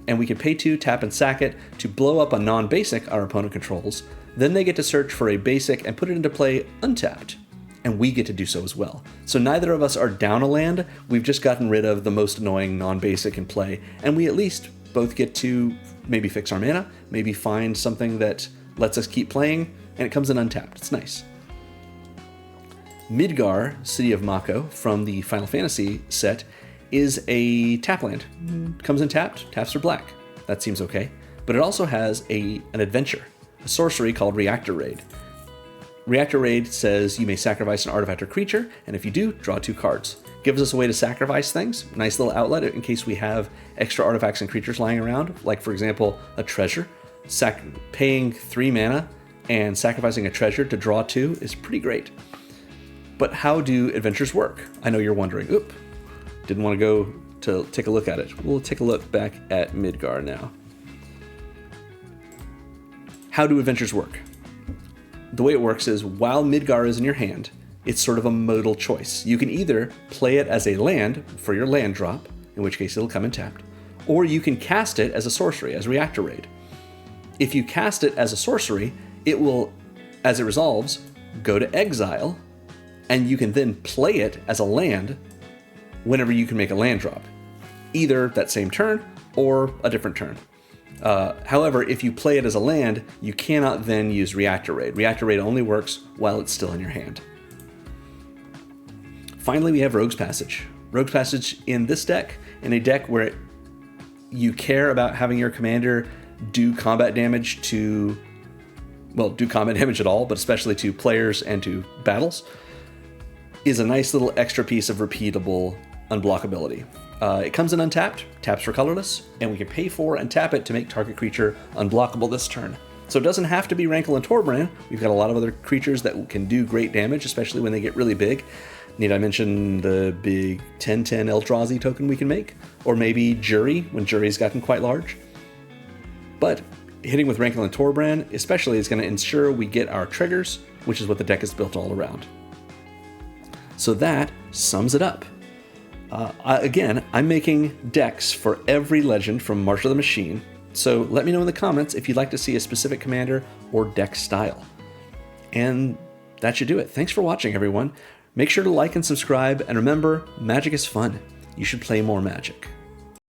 and we can pay 2, tap and sack it to blow up a non-basic our opponent controls. Then they get to search for a basic and put it into play untapped, and we get to do so as well. So neither of us are down a land, we've just gotten rid of the most annoying non-basic in play, and we at least both get to maybe fix our mana, maybe find something that lets us keep playing, and it comes in untapped. It's nice. Midgar, City of Mako, from the Final Fantasy set, is a tap land. Comes in tapped, taps for black. That seems okay. But it also has an adventure, a sorcery called Reactor Raid. Reactor Raid says you may sacrifice an artifact or creature, and if you do, draw 2 cards. Gives us a way to sacrifice things, nice little outlet in case we have extra artifacts and creatures lying around, like for example, a treasure. Paying 3 mana and sacrificing a treasure to draw 2 is pretty great. But how do adventures work? I know you're wondering. Oop. Didn't want to go to take a look at it. We'll take a look back at Midgar now. How do adventures work? The way it works is while Midgar is in your hand, it's sort of a modal choice. You can either play it as a land for your land drop, in which case it'll come in tapped, or you can cast it as a sorcery, as Reactor Raid. If you cast it as a sorcery, it will, as it resolves, go to exile, and you can then play it as a land whenever you can make a land drop, either that same turn or a different turn. However, if you play it as a land, you cannot then use Reactor Raid. Reactor Raid only works while it's still in your hand. Finally, we have Rogue's Passage. Rogue's Passage in this deck, in a deck where you care about having your commander do combat damage to, well, do combat damage at all, but especially to players and to battles, is a nice little extra piece of repeatable unblockability. It comes in untapped, taps for colorless, and we can pay for and tap it to make target creature unblockable this turn. So it doesn't have to be Rankle and Torbran. We've got a lot of other creatures that can do great damage, especially when they get really big. Need I mention the big 10/10 Eldrazi token we can make? Or maybe Jury, when Jury's gotten quite large? But hitting with Rankle and Torbran especially is going to ensure we get our triggers, which is what the deck is built all around. So that sums it up. Again, I'm making decks for every legend from March of the Machine, so let me know in the comments if you'd like to see a specific commander or deck style. And that should do it. Thanks for watching, everyone. Make sure to like and subscribe, and remember, magic is fun. You should play more Magic.